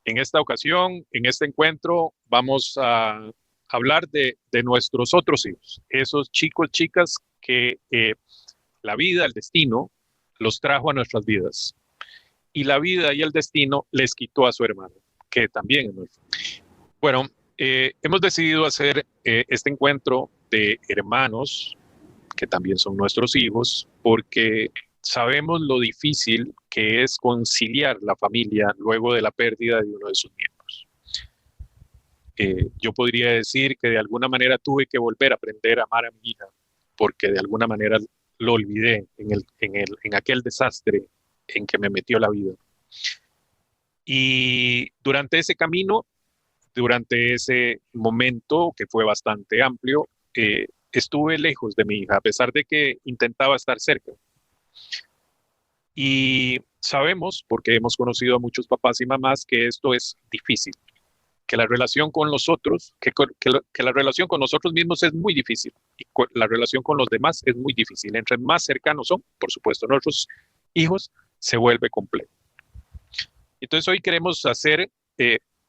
En esta ocasión, en este encuentro, vamos a hablar de nuestros otros hijos, esos chicos, chicas que la vida, el destino, los trajo a nuestras vidas. Y la vida y el destino les quitó a su hermano, que también es nuestro. Bueno, hemos decidido hacer este encuentro de hermanos, que también son nuestros hijos, porque sabemos lo difícil que es conciliar la familia luego de la pérdida de uno de sus miembros. Yo podría decir que de alguna manera tuve que volver a aprender a amar a mi hija, porque de alguna manera lo olvidé en aquel desastre en que me metió la vida. Y durante ese camino, durante ese momento que fue bastante amplio, estuve lejos de mi hija, a pesar de que intentaba estar cerca. Y sabemos, porque hemos conocido a muchos papás y mamás, que esto es difícil, que la relación con los otros, que la relación con nosotros mismos es muy difícil y la relación con los demás es muy difícil. Entre más cercanos son, por supuesto, nuestros hijos, se vuelve complejo. Entonces hoy queremos hacer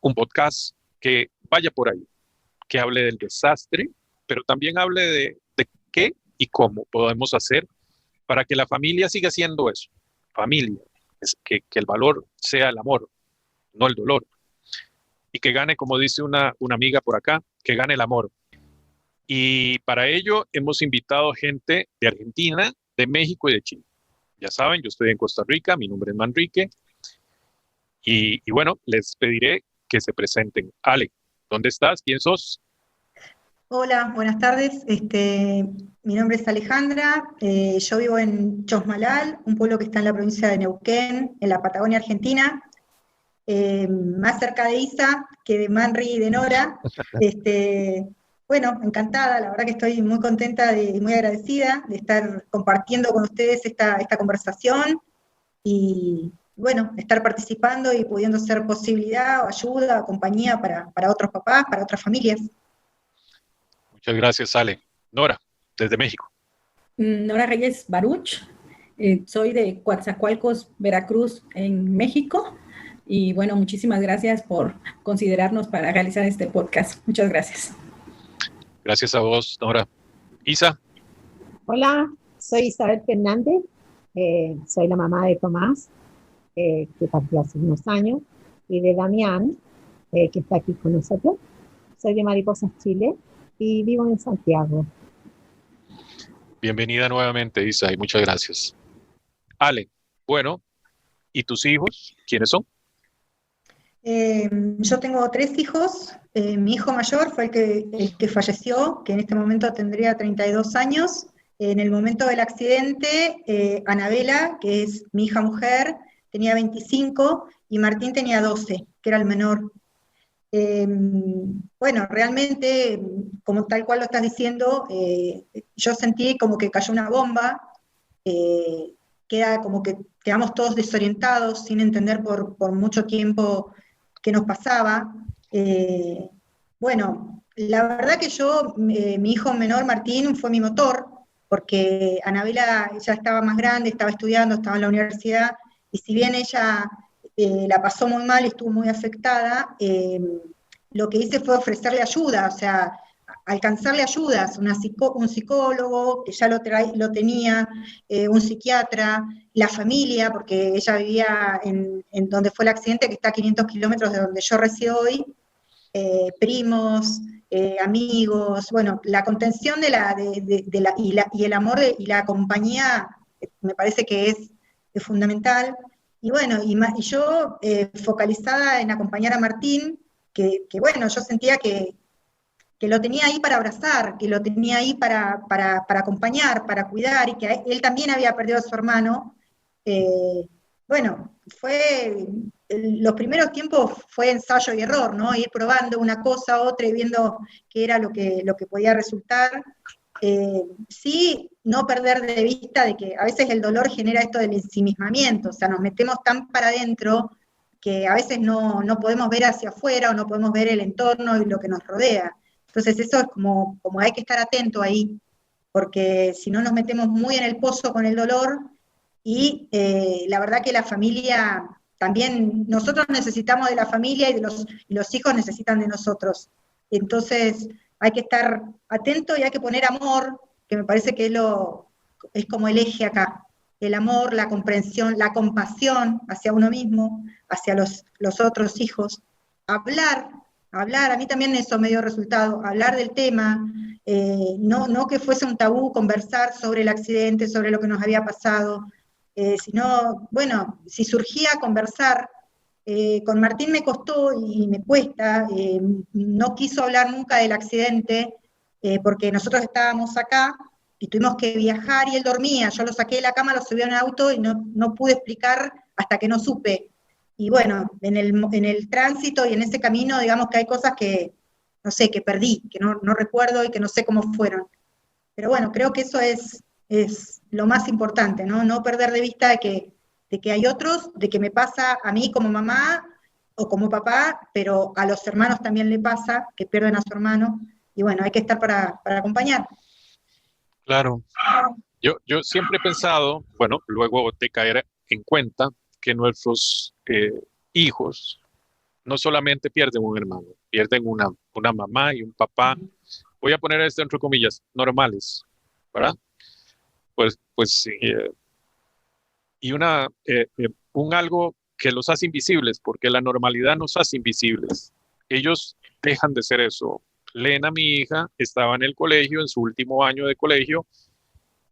un podcast que vaya por ahí, que hable del desastre, pero también hable de qué y cómo podemos hacer para que la familia siga siendo eso, familia, es que el valor sea el amor, no el dolor, y que gane, como dice una amiga por acá, que gane el amor. Y para ello hemos invitado gente de Argentina, de México y de Chile. Ya saben, yo estoy en Costa Rica, mi nombre es Manrique, y bueno, les pediré que se presenten. Ale, ¿dónde estás? ¿Quién sos? Hola, buenas tardes. Mi nombre es Alejandra. Yo vivo en Chosmalal, un pueblo que está en la provincia de Neuquén, en la Patagonia Argentina, más cerca de Isa que de Manri y de Nora. Bueno, encantada, la verdad que estoy muy contenta y muy agradecida de estar compartiendo con ustedes esta conversación y, bueno, estar participando y pudiendo ser posibilidad o ayuda o compañía para otros papás, para otras familias. Muchas gracias, Ale. Nora, desde México. Nora Reyes Baruch, soy de Coatzacoalcos, Veracruz, en México. Y bueno, muchísimas gracias por considerarnos para realizar este podcast. Muchas gracias. Gracias a vos, Nora. Isa. Hola, soy Isabel Fernández, soy la mamá de Tomás, que partió hace unos años, y de Damián, que está aquí con nosotros. Soy de Mariposas, Chile, y vivo en Santiago. Bienvenida nuevamente, Isa, y muchas gracias. Ale, bueno, ¿y tus hijos? ¿Quiénes son? Yo tengo tres hijos. Mi hijo mayor fue el que falleció, que en este momento tendría 32 años. En el momento del accidente, Anabela, que es mi hija mujer, tenía 25 y Martín tenía 12, que era el menor. Bueno, realmente, como tal cual lo estás diciendo, yo sentí como que cayó una bomba, queda como que quedamos todos desorientados, sin entender por mucho tiempo qué nos pasaba. Bueno, la verdad que mi hijo menor Martín fue mi motor, porque Anabela ya estaba más grande, estaba estudiando, estaba en la universidad, y si bien ella la pasó muy mal y estuvo muy afectada, lo que hice fue ofrecerle ayuda, o sea, alcanzarle ayudas, un psicólogo que ya lo tenía, un psiquiatra, la familia, porque ella vivía en donde fue el accidente, que está a 500 kilómetros de donde yo resido hoy, primos, amigos, bueno, la contención y el amor y la compañía me parece que es fundamental. Y bueno, y yo focalizada en acompañar a Martín, que bueno, yo sentía que lo tenía ahí para abrazar, que lo tenía ahí para acompañar, para cuidar, y que él también había perdido a su hermano. Bueno, los primeros tiempos fue ensayo y error, ¿no? Ir probando una cosa, otra, y viendo qué era lo que podía resultar. Sí, no perder de vista de que a veces el dolor genera esto del ensimismamiento, o sea, nos metemos tan para adentro que a veces no podemos ver hacia afuera o no podemos ver el entorno y lo que nos rodea. Entonces eso es como hay que estar atento ahí, porque si no nos metemos muy en el pozo con el dolor y la verdad que la familia también nosotros necesitamos de la familia y los hijos necesitan de nosotros. Entonces hay que estar atento y hay que poner amor, que me parece que es como el eje acá. El amor, la comprensión, la compasión hacia uno mismo, hacia los otros hijos. Hablar, a mí también eso me dio resultado, hablar del tema, no que fuese un tabú conversar sobre el accidente, sobre lo que nos había pasado, sino, bueno, si surgía conversar. Con Martín me costó y me cuesta, no quiso hablar nunca del accidente, porque nosotros estábamos acá y tuvimos que viajar y él dormía, yo lo saqué de la cama, lo subí a un auto y no pude explicar hasta que no supe. Y bueno, en el tránsito y en ese camino, digamos que hay cosas que, no sé, que perdí, que no recuerdo y que no sé cómo fueron. Pero bueno, creo que eso es lo más importante, ¿no? No perder de vista de que hay otros, de que me pasa a mí como mamá o como papá, pero a los hermanos también le pasa, que pierden a su hermano, y bueno, hay que estar para acompañar. Claro. Yo siempre he pensado, bueno, luego de caer en cuenta que nuestros hijos no solamente pierden un hermano, pierden una mamá y un papá, voy a poner esto entre comillas, normales, ¿verdad? Pues y un algo que los hace invisibles, porque la normalidad nos hace invisibles. Ellos dejan de ser eso. Lena, mi hija, estaba en el colegio, en su último año de colegio,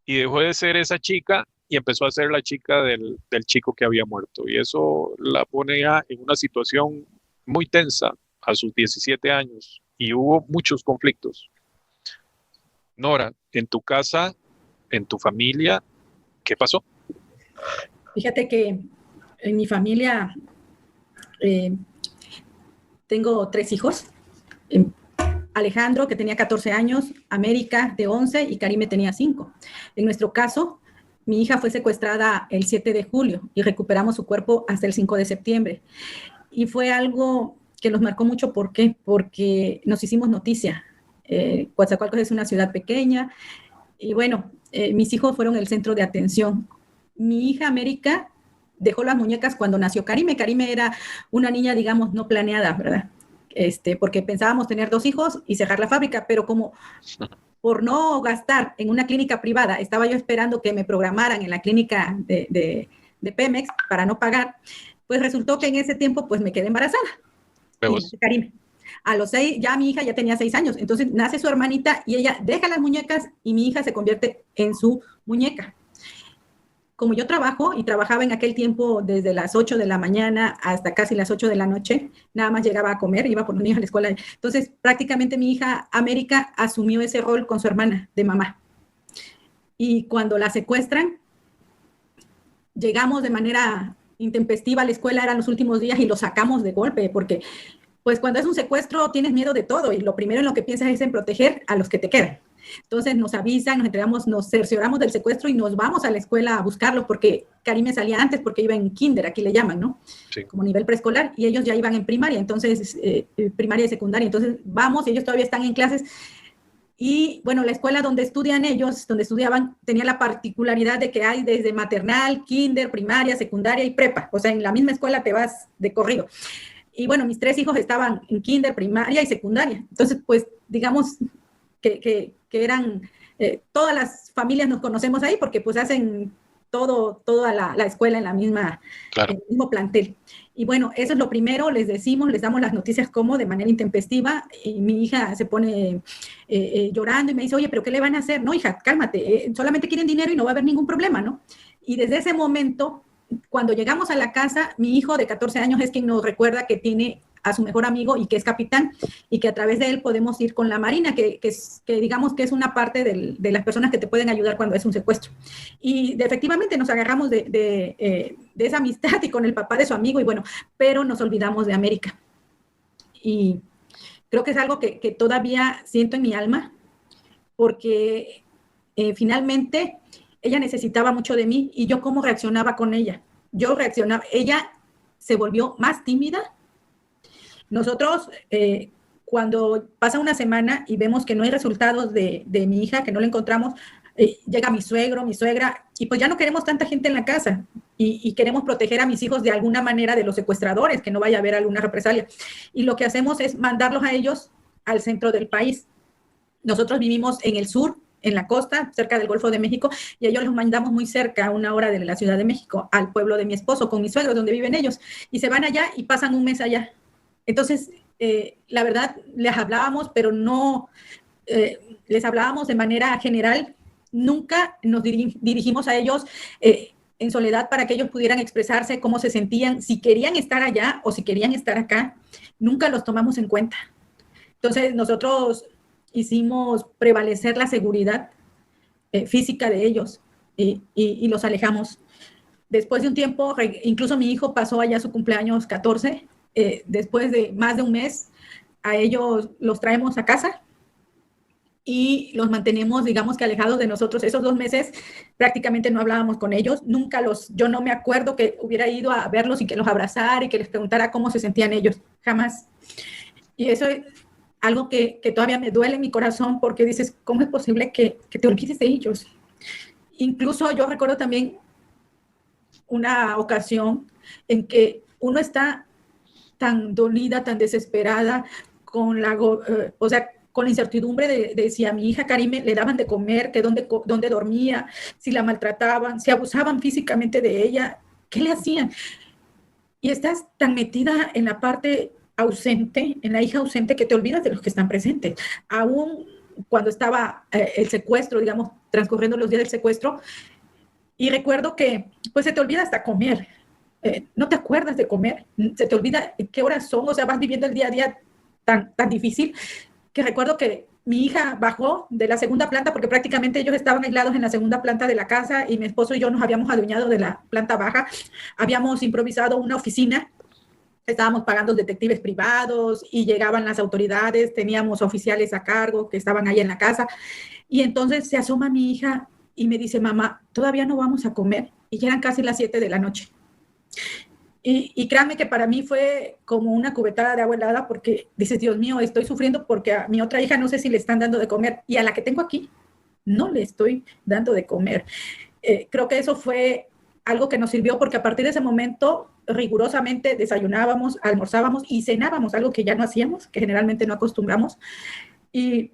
y dejó de ser esa chica y empezó a ser la chica del chico que había muerto. Y eso la pone ya en una situación muy tensa a sus 17 años. Y hubo muchos conflictos. Nora, en tu casa, en tu familia, ¿qué pasó? Fíjate que en mi familia tengo 3 hijos. Alejandro, que tenía 14 años, América, de 11, y Karime tenía 5. En nuestro caso, mi hija fue secuestrada el 7 de julio y recuperamos su cuerpo hasta el 5 de septiembre. Y fue algo que nos marcó mucho. ¿Por qué? Porque nos hicimos noticia. Coatzacoalcos es una ciudad pequeña y bueno, mis hijos fueron el centro de atención. Mi hija América dejó las muñecas cuando nació Karime. Karime era una niña, digamos, no planeada, ¿verdad? Porque pensábamos tener 2 hijos y cerrar la fábrica, pero como por no gastar en una clínica privada, estaba yo esperando que me programaran en la clínica de Pemex para no pagar, pues resultó que en ese tiempo pues me quedé embarazada. Y nace Karime. A los 6, ya mi hija ya tenía 6 años, entonces nace su hermanita y ella deja las muñecas y mi hija se convierte en su muñeca. Como yo trabajo y trabajaba en aquel tiempo desde las 8 de la mañana hasta casi las 8 de la noche, nada más llegaba a comer, iba por los niños a la escuela. Entonces, prácticamente mi hija América asumió ese rol con su hermana de mamá. Y cuando la secuestran, llegamos de manera intempestiva a la escuela, eran los últimos días y lo sacamos de golpe, porque pues cuando es un secuestro tienes miedo de todo y lo primero en lo que piensas es en proteger a los que te quedan. Entonces nos avisan, nos entregamos, nos cercioramos del secuestro y nos vamos a la escuela a buscarlo porque Karime salía antes porque iba en kinder, aquí le llaman, ¿no? Sí. Como nivel preescolar, y ellos ya iban en primaria, entonces primaria y secundaria, entonces vamos y ellos todavía están en clases. Y bueno, la escuela donde estudian ellos, donde estudiaban, tenía la particularidad de que hay desde maternal, kinder, primaria, secundaria y prepa, o sea, en la misma escuela te vas de corrido. Y bueno, mis 3 hijos estaban en kinder, primaria y secundaria, entonces pues digamos que eran, todas las familias nos conocemos ahí porque pues hacen toda la escuela en la misma, claro, en el mismo plantel. Y bueno, eso es lo primero, les decimos, les damos las noticias como de manera intempestiva y mi hija se pone llorando y me dice, oye, ¿pero qué le van a hacer? No, hija, cálmate, solamente quieren dinero y no va a haber ningún problema, ¿no? Y desde ese momento, cuando llegamos a la casa, mi hijo de 14 años es quien nos recuerda que tiene a su mejor amigo y que es capitán y que a través de él podemos ir con la Marina, que digamos que es una parte de las personas que te pueden ayudar cuando es un secuestro. Y efectivamente nos agarramos de esa amistad y con el papá de su amigo y bueno, pero nos olvidamos de América. Y creo que es algo que todavía siento en mi alma porque finalmente ella necesitaba mucho de mí y yo cómo reaccionaba con ella. Yo reaccionaba, ella se volvió más tímida. Nosotros, cuando pasa una semana y vemos que no hay resultados de mi hija, que no la encontramos, llega mi suegro, mi suegra, y pues ya no queremos tanta gente en la casa. y queremos proteger a mis hijos de alguna manera de los secuestradores, que no vaya a haber alguna represalia. Y lo que hacemos es mandarlos a ellos al centro del país. Nosotros vivimos en el sur, en la costa, cerca del Golfo de México, y ellos los mandamos muy cerca, a 1 hora de la Ciudad de México, al pueblo de mi esposo, con mis suegros, donde viven ellos, y se van allá y pasan un mes allá. Entonces, la verdad, les hablábamos, pero no, les hablábamos de manera general, nunca nos dirigimos a ellos en soledad para que ellos pudieran expresarse cómo se sentían, si querían estar allá o si querían estar acá, nunca los tomamos en cuenta. Entonces, nosotros hicimos prevalecer la seguridad física de ellos y los alejamos. Después de un tiempo, incluso mi hijo pasó allá su cumpleaños 14, después de más de un mes, a ellos los traemos a casa y los mantenemos, digamos que alejados de nosotros. Esos 2 meses prácticamente no hablábamos con ellos, yo no me acuerdo que hubiera ido a verlos y que los abrazara y que les preguntara cómo se sentían ellos, jamás. Y eso es algo que todavía me duele en mi corazón, porque dices, ¿cómo es posible que te olvides de ellos? Incluso yo recuerdo también una ocasión en que uno está tan dolida, tan desesperada, con la incertidumbre de si a mi hija Karime le daban de comer, que dónde dormía, si la maltrataban, si abusaban físicamente de ella, ¿qué le hacían? Y estás tan metida en la parte ausente, en la hija ausente, que te olvidas de los que están presentes. Aún cuando estaba el secuestro, digamos, transcurriendo los días del secuestro, y recuerdo que pues se te olvida hasta comer, no te acuerdas de comer, se te olvida qué horas son, o sea, vas viviendo el día a día tan difícil, que recuerdo que mi hija bajó de la segunda planta, porque prácticamente ellos estaban aislados en la segunda planta de la casa, y mi esposo y yo nos habíamos adueñado de la planta baja, habíamos improvisado una oficina, estábamos pagando detectives privados y llegaban las autoridades, teníamos oficiales a cargo que estaban ahí en la casa, y entonces se asoma mi hija y me dice, mamá, todavía no vamos a comer, y ya eran casi las 7 de la noche. Y créanme que para mí fue como una cubetada de agua helada, porque dices, Dios mío, estoy sufriendo porque a mi otra hija no sé si le están dando de comer, y a la que tengo aquí no le estoy dando de comer. Creo que eso fue algo que nos sirvió, porque a partir de ese momento rigurosamente desayunábamos, almorzábamos y cenábamos, algo que ya no hacíamos, que generalmente no acostumbramos, y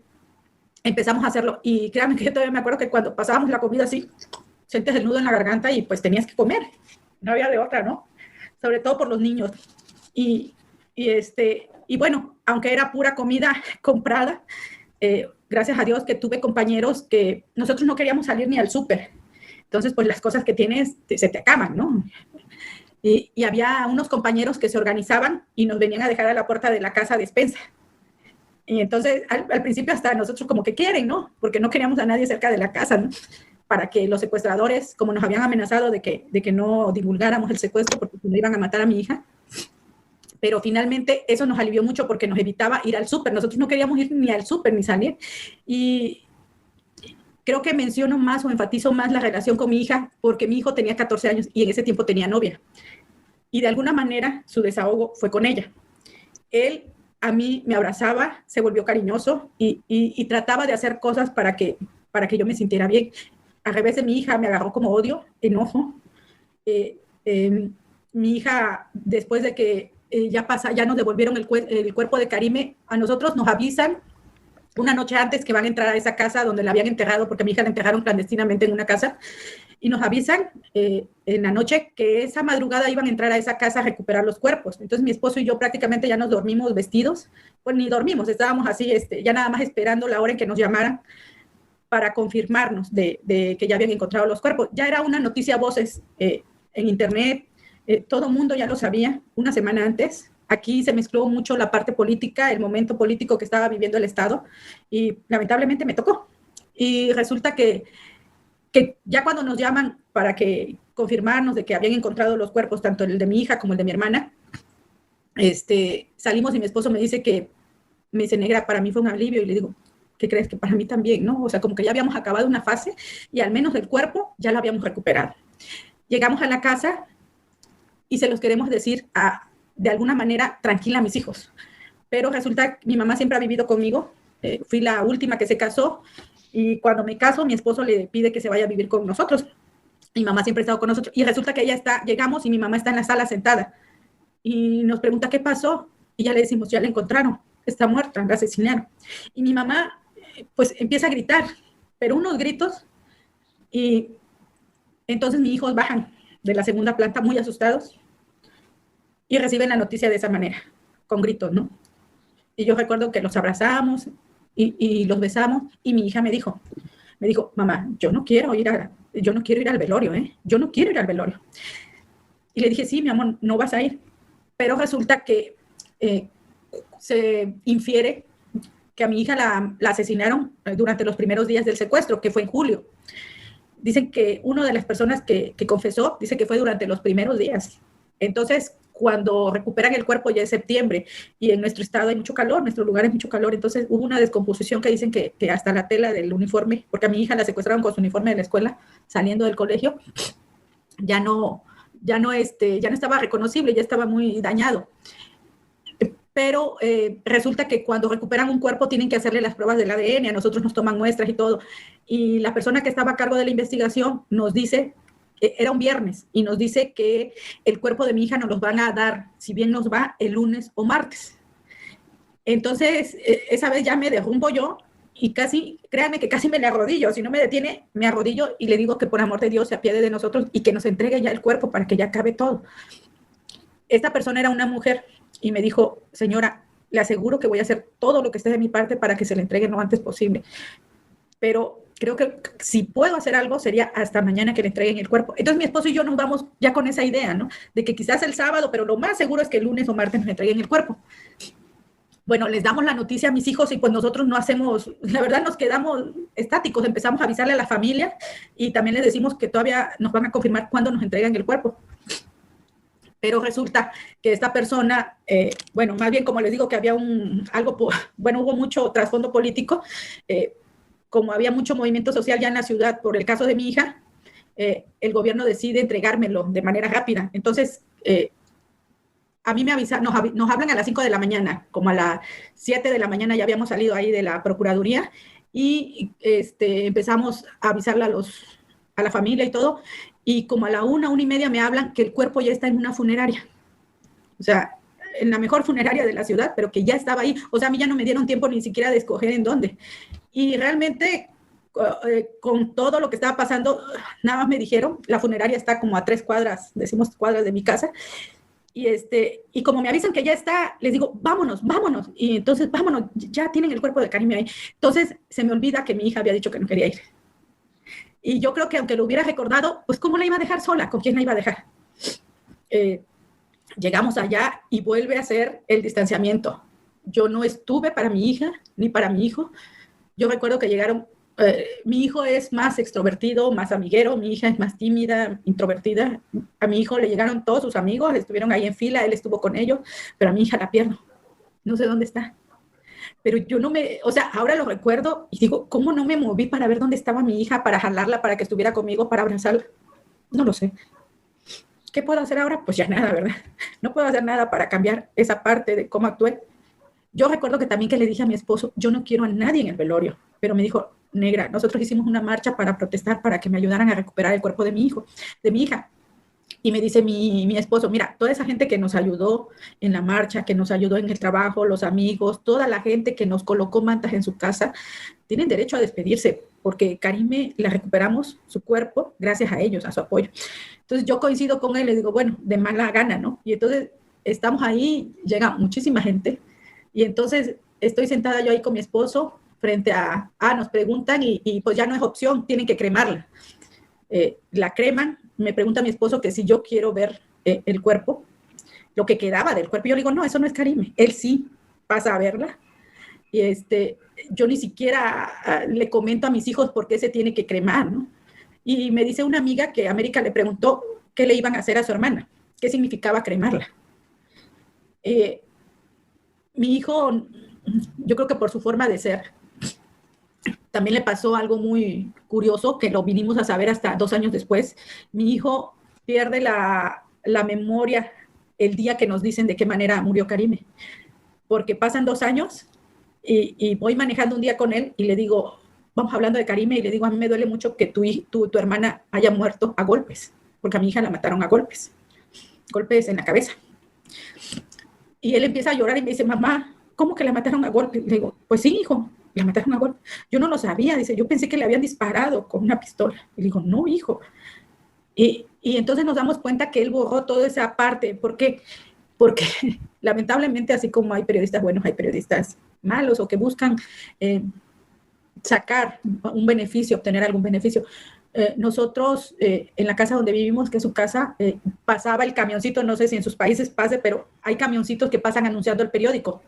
empezamos a hacerlo. Y créanme que yo todavía me acuerdo que cuando pasábamos la comida así, sientes el nudo en la garganta y pues tenías que comer, no había de otra, ¿no? Sobre todo por los niños. Y bueno, aunque era pura comida comprada, gracias a Dios que tuve compañeros que nosotros no queríamos salir ni al súper. Entonces, pues las cosas que tienes se te acaban, ¿no? Y había unos compañeros que se organizaban y nos venían a dejar a la puerta de la casa despensa. Y entonces, al principio hasta nosotros como que quieren, ¿no? Porque no queríamos a nadie cerca de la casa, ¿no? Para que los secuestradores, como nos habían amenazado de que no divulgáramos el secuestro porque no iban a matar a mi hija. Pero finalmente eso nos alivió mucho porque nos evitaba ir al súper. Nosotros no queríamos ir ni al súper ni salir. Y creo que menciono más o enfatizo más la relación con mi hija porque mi hijo tenía 14 años y en ese tiempo tenía novia. Y de alguna manera su desahogo fue con ella. Él a mí me abrazaba, se volvió cariñoso y trataba de hacer cosas para que yo me sintiera bien. Al revés de mi hija, me agarró como odio, enojo. Mi hija, después de que ya nos devolvieron el cuerpo de Karime, a nosotros nos avisan una noche antes que van a entrar a esa casa donde la habían enterrado, porque a mi hija la enterraron clandestinamente en una casa, y nos avisan en la noche que esa madrugada iban a entrar a esa casa a recuperar los cuerpos. Entonces mi esposo y yo prácticamente ya nos dormimos vestidos, pues ni dormimos, estábamos así, ya nada más esperando la hora en que nos llamaran para confirmarnos de que ya habían encontrado los cuerpos. Ya era una noticia a voces en internet, todo el mundo ya lo sabía una semana antes. Aquí se mezcló mucho la parte política, el momento político que estaba viviendo el Estado, y lamentablemente me tocó. Y resulta que ya cuando nos llaman para confirmarnos de que habían encontrado los cuerpos, tanto el de mi hija como el de mi hermana, salimos y mi esposo me dice que, me dice, negra, para mí fue un alivio, y le digo, ¿qué crees? Que para mí también, ¿no? O sea, como que ya habíamos acabado una fase y al menos el cuerpo ya lo habíamos recuperado. Llegamos a la casa y se los queremos decir de alguna manera tranquila a mis hijos. Pero resulta que mi mamá siempre ha vivido conmigo. Fui la última que se casó y cuando me caso mi esposo le pide que se vaya a vivir con nosotros. Mi mamá siempre ha estado con nosotros y resulta que llegamos y mi mamá está en la sala sentada y nos pregunta qué pasó y ya le decimos, ya la encontraron, está muerta, la asesinaron. Y mi mamá pues empieza a gritar, pero unos gritos, y entonces mis hijos bajan de la segunda planta muy asustados y reciben la noticia de esa manera, con gritos, ¿no? Y yo recuerdo que los abrazamos y los besamos y mi hija me dijo, mamá, yo no quiero ir al velorio, yo no quiero ir al velorio. Y le dije, sí, mi amor, no vas a ir. Pero resulta que se infiere que a mi hija la asesinaron durante los primeros días del secuestro, que fue en julio. Dicen que una de las personas que confesó dice que fue durante los primeros días. Entonces, cuando recuperan el cuerpo ya es septiembre y en nuestro estado hay mucho calor, en nuestro lugar hay mucho calor, entonces hubo una descomposición que dicen que hasta la tela del uniforme, porque a mi hija la secuestraron con su uniforme de la escuela, saliendo del colegio, ya no estaba reconocible, ya estaba muy dañado. Pero resulta que cuando recuperan un cuerpo tienen que hacerle las pruebas del ADN, a nosotros nos toman muestras y todo. Y la persona que estaba a cargo de la investigación nos dice, era un viernes, y nos dice que el cuerpo de mi hija nos los van a dar, si bien nos va, el lunes o martes. Entonces, esa vez ya me derrumbo yo y casi, créanme que casi me le arrodillo. Si no me detiene, me arrodillo y le digo que por amor de Dios se apiade de nosotros y que nos entregue ya el cuerpo para que ya acabe todo. Esta persona era una mujer y me dijo, señora, le aseguro que voy a hacer todo lo que esté de mi parte para que se le entregue lo antes posible. Pero creo que si puedo hacer algo sería hasta mañana que le entreguen el cuerpo. Entonces mi esposo y yo nos vamos ya con esa idea, ¿no? De que quizás el sábado, pero lo más seguro es que el lunes o martes nos entreguen el cuerpo. Bueno, les damos la noticia a mis hijos y pues nosotros no hacemos, la verdad nos quedamos estáticos, empezamos a avisarle a la familia y también les decimos que todavía nos van a confirmar cuándo nos entregan el cuerpo. Pero resulta que esta persona, bueno, más bien como les digo que había hubo mucho trasfondo político, como había mucho movimiento social ya en la ciudad por el caso de mi hija, el gobierno decide entregármelo de manera rápida. Entonces, a mí me avisan, nos hablan a las 5 de la mañana, como a las 7 de la mañana ya habíamos salido ahí de la Procuraduría y empezamos a avisarle a la familia y todo, y como a la 1:30 me hablan que el cuerpo ya está en una funeraria. O sea, en la mejor funeraria de la ciudad, pero que ya estaba ahí. O sea, a mí ya no me dieron tiempo ni siquiera de escoger en dónde. Y realmente, con todo lo que estaba pasando, nada más me dijeron, la funeraria está como a 3 cuadras, decimos cuadras de mi casa, y como me avisan que ya está, les digo, vámonos, y entonces vámonos, ya tienen el cuerpo de Karime ahí. Entonces se me olvida que mi hija había dicho que no quería ir. Y yo creo que aunque lo hubiera recordado, pues ¿cómo la iba a dejar sola? ¿Con quién la iba a dejar? Llegamos allá y vuelve a hacer el distanciamiento. Yo no estuve para mi hija ni para mi hijo. Yo recuerdo que llegaron, mi hijo es más extrovertido, más amiguero, mi hija es más tímida, introvertida. A mi hijo le llegaron todos sus amigos, estuvieron ahí en fila, él estuvo con ellos, pero a mi hija la pierdo. No sé dónde está. Pero yo ahora lo recuerdo y digo, ¿cómo no me moví para ver dónde estaba mi hija, para jalarla, para que estuviera conmigo, para abrazarla? No lo sé. ¿Qué puedo hacer ahora? Pues ya nada, ¿verdad? No puedo hacer nada para cambiar esa parte de cómo actué. Yo recuerdo que también que le dije a mi esposo, yo no quiero a nadie en el velorio, pero me dijo, negra, nosotros hicimos una marcha para protestar, para que me ayudaran a recuperar el cuerpo de mi hija. Y me dice mi esposo, mira, toda esa gente que nos ayudó en la marcha, que nos ayudó en el trabajo, los amigos, toda la gente que nos colocó mantas en su casa, tienen derecho a despedirse, porque Karime la recuperamos su cuerpo gracias a ellos, a su apoyo. Entonces yo coincido con él, le digo, bueno, de mala gana, ¿no? Y entonces estamos ahí, llega muchísima gente, y entonces estoy sentada yo ahí con mi esposo frente nos preguntan y pues ya no es opción, tienen que cremarla. La creman, me pregunta mi esposo que si yo quiero ver el cuerpo, lo que quedaba del cuerpo. Yo le digo, no, eso no es Karime. Él sí pasa a verla. Y yo ni siquiera le comento a mis hijos por qué se tiene que cremar, ¿no? Y me dice una amiga que América le preguntó qué le iban a hacer a su hermana, qué significaba cremarla. Mi hijo, yo creo que por su forma de ser, también le pasó algo muy curioso, que lo vinimos a saber hasta 2 años después. Mi hijo pierde la memoria el día que nos dicen de qué manera murió Karime, porque pasan 2 años y voy manejando un día con él y le digo, vamos hablando de Karime y le digo, a mí me duele mucho que tu hermana haya muerto a golpes, porque a mi hija la mataron a golpes en la cabeza. Y él empieza a llorar y me dice, mamá, ¿cómo que la mataron a golpes? Le digo, pues sí, hijo, la mataron a golpes. Yo no lo sabía, dice, yo pensé que le habían disparado con una pistola. Y le digo, no, hijo. Y entonces nos damos cuenta que él borró toda esa parte. ¿Por qué? Porque lamentablemente, así como hay periodistas buenos, hay periodistas malos o que buscan sacar un beneficio, obtener algún beneficio. Nosotros, en la casa donde vivimos, que es su casa, pasaba el camioncito, no sé si en sus países pase, pero hay camioncitos que pasan anunciando el periódico,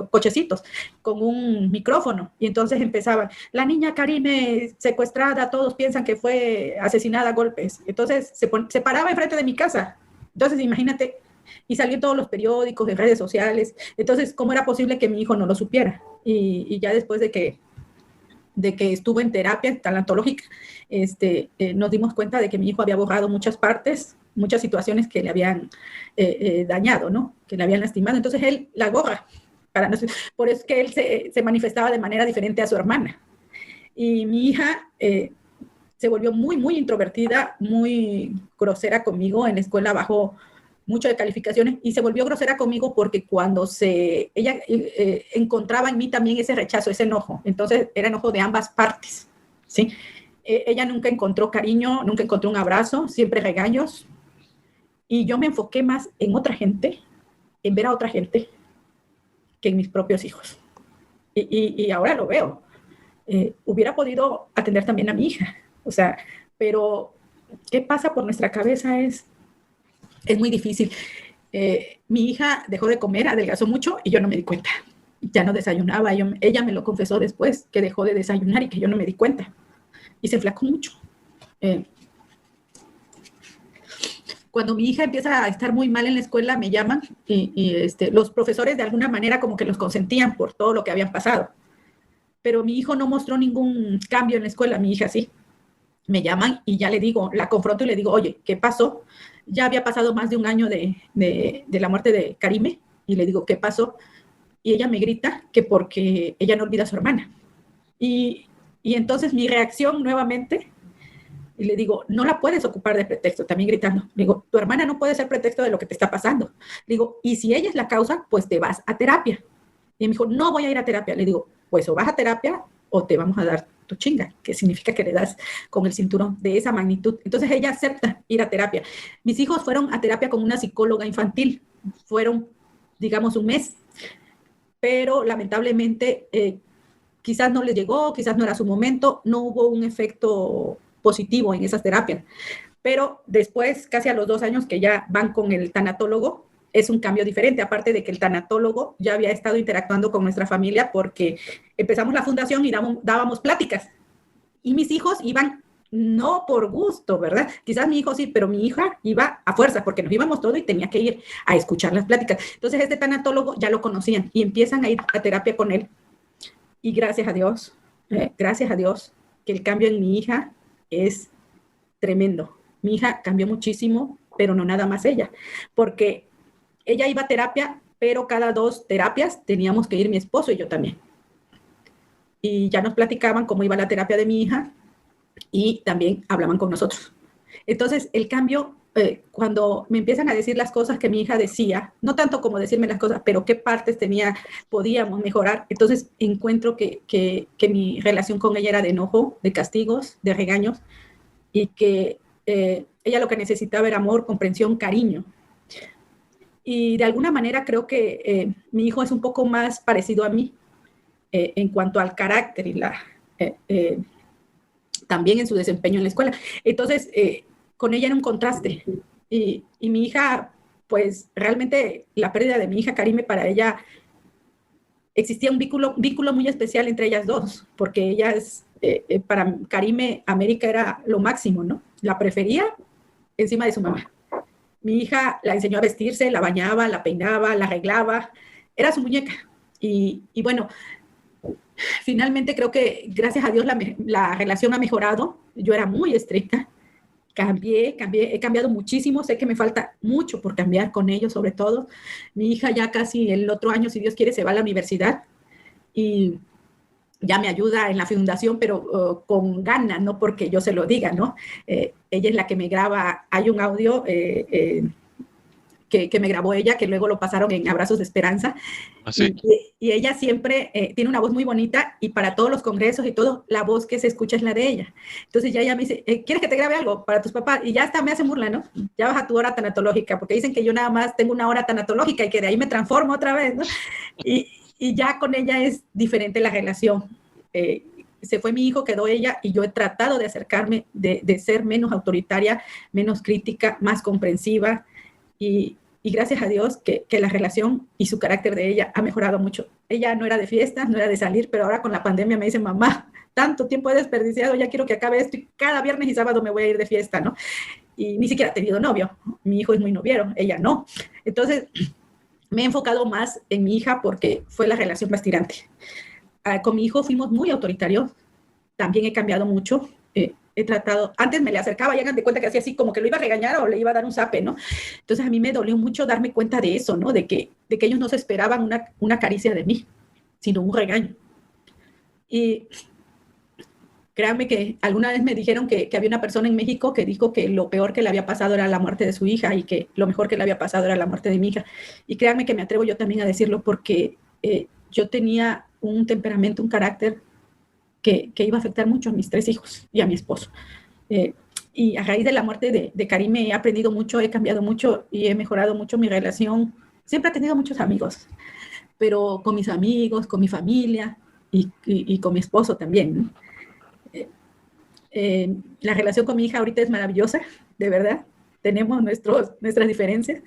cochecitos, con un micrófono, y entonces empezaban, la niña Karime secuestrada, todos piensan que fue asesinada a golpes. Entonces se paraba enfrente de mi casa. Entonces imagínate, y salió en todos los periódicos, en redes sociales. Entonces, ¿cómo era posible que mi hijo no lo supiera? Y ya después de que estuvo en terapia tanatológica, nos dimos cuenta de que mi hijo había borrado muchas partes, muchas situaciones que le habían dañado, ¿no? Que le habían lastimado. Entonces él la borra. Por eso es que él se manifestaba de manera diferente a su hermana. Y mi hija se volvió muy, muy introvertida, muy grosera conmigo. En la escuela bajó mucho de calificaciones y se volvió grosera conmigo porque cuando ella encontraba en mí también ese rechazo, ese enojo. Entonces era enojo de ambas partes, ¿sí? Ella nunca encontró cariño, nunca encontró un abrazo, siempre regaños. Y yo me enfoqué más en otra gente, en ver a otra gente, que en mis propios hijos. Y ahora lo veo. Hubiera podido atender también a mi hija. O sea, pero ¿qué pasa por nuestra cabeza? Es muy difícil. Mi hija dejó de comer, adelgazó mucho y yo no me di cuenta. Ya no desayunaba. Ella me lo confesó después, que dejó de desayunar y que yo no me di cuenta. Y se enflacó mucho. Cuando mi hija empieza a estar muy mal en la escuela, me llaman y los profesores de alguna manera como que los consentían por todo lo que habían pasado. Pero mi hijo no mostró ningún cambio en la escuela, mi hija sí. Me llaman y ya le digo, la confronto y le digo, oye, ¿qué pasó? Ya había pasado más de un año de la muerte de Karime y le digo, ¿qué pasó? Y ella me grita que porque ella no olvida a su hermana. Y entonces mi reacción nuevamente, y le digo, no la puedes ocupar de pretexto, también gritando. Le digo, tu hermana no puede ser pretexto de lo que te está pasando. Le digo, y si ella es la causa, pues te vas a terapia. Y me dijo, no voy a ir a terapia. Le digo, pues o vas a terapia o te vamos a dar tu chinga, que significa que le das con el cinturón de esa magnitud. Entonces ella acepta ir a terapia. Mis hijos fueron a terapia con una psicóloga infantil. Fueron, digamos, un mes. Pero lamentablemente quizás no les llegó, quizás no era su momento, no hubo un efecto positivo en esas terapias. Pero después, casi a los 2 años que ya van con el tanatólogo, es un cambio diferente, aparte de que el tanatólogo ya había estado interactuando con nuestra familia porque empezamos la fundación y dábamos pláticas. Y mis hijos iban no por gusto, ¿verdad? Quizás mi hijo sí, pero mi hija iba a fuerza porque nos íbamos todos y tenía que ir a escuchar las pláticas. Entonces este tanatólogo ya lo conocían y empiezan a ir a terapia con él. Y gracias a Dios, que el cambio en mi hija es tremendo. Mi hija cambió muchísimo, pero no nada más ella, porque ella iba a terapia, pero cada 2 terapias teníamos que ir mi esposo y yo también. Y ya nos platicaban cómo iba la terapia de mi hija y también hablaban con nosotros. Entonces, el cambio, cuando me empiezan a decir las cosas que mi hija decía, no tanto como decirme las cosas, pero qué partes podíamos mejorar, entonces encuentro que mi relación con ella era de enojo, de castigos, de regaños, y que ella lo que necesitaba era amor, comprensión, cariño. Y de alguna manera creo que mi hijo es un poco más parecido a mí en cuanto al carácter y también en su desempeño en la escuela. Entonces, con ella era un contraste. Y mi hija, pues realmente la pérdida de mi hija Karime, para ella existía un vínculo muy especial entre ellas dos, porque ellas, para Karime, América era lo máximo, ¿no? La prefería encima de su mamá. Mi hija la enseñó a vestirse, la bañaba, la peinaba, la arreglaba, era su muñeca. Y bueno, finalmente creo que gracias a Dios la relación ha mejorado. Yo era muy estricta, he cambiado muchísimo, sé que me falta mucho por cambiar con ellos, sobre todo. Mi hija ya casi el otro año, si Dios quiere, se va a la universidad y ya me ayuda en la fundación, pero con ganas, no porque yo se lo diga, ¿no? Ella es la que me graba, hay un audio que me grabó ella, que luego lo pasaron en Abrazos de Esperanza. ¿Así? Y ella siempre tiene una voz muy bonita y para todos los congresos y todo, la voz que se escucha es la de ella. Entonces ya ella me dice, ¿quieres que te grabe algo para tus papás? Y ya hasta me hacen burla, ¿no? Ya vas a tu hora tanatológica, porque dicen que yo nada más tengo una hora tanatológica y que de ahí me transformo otra vez, ¿no? Y ya con ella es diferente la relación. Se fue mi hijo, quedó ella, y yo he tratado de acercarme, de ser menos autoritaria, menos crítica, más comprensiva, y gracias a Dios que la relación y su carácter de ella ha mejorado mucho. Ella no era de fiestas, no era de salir, pero ahora con la pandemia me dice, mamá, tanto tiempo he desperdiciado, ya quiero que acabe esto y cada viernes y sábado me voy a ir de fiesta, ¿no? Y ni siquiera ha tenido novio. Mi hijo es muy noviero, ella no. Entonces, me he enfocado más en mi hija porque fue la relación más tirante. Con mi hijo fuimos muy autoritarios, también he cambiado mucho. He tratado, antes me le acercaba y hagan de cuenta que hacía así como que lo iba a regañar o le iba a dar un zape, ¿no? Entonces a mí me dolió mucho darme cuenta de eso, ¿no? De que ellos no se esperaban una caricia de mí, sino un regaño. Y créanme que alguna vez me dijeron que había una persona en México que dijo que lo peor que le había pasado era la muerte de su hija y que lo mejor que le había pasado era la muerte de mi hija. Y créanme que me atrevo yo también a decirlo porque yo tenía un temperamento, un carácter que iba a afectar mucho a mis 3 hijos y a mi esposo. Y a raíz de la muerte de Karim he aprendido mucho, he cambiado mucho y he mejorado mucho mi relación. Siempre he tenido muchos amigos, pero con mis amigos, con mi familia y con mi esposo también, ¿no? La relación con mi hija ahorita es maravillosa, de verdad. Tenemos nuestras diferencias,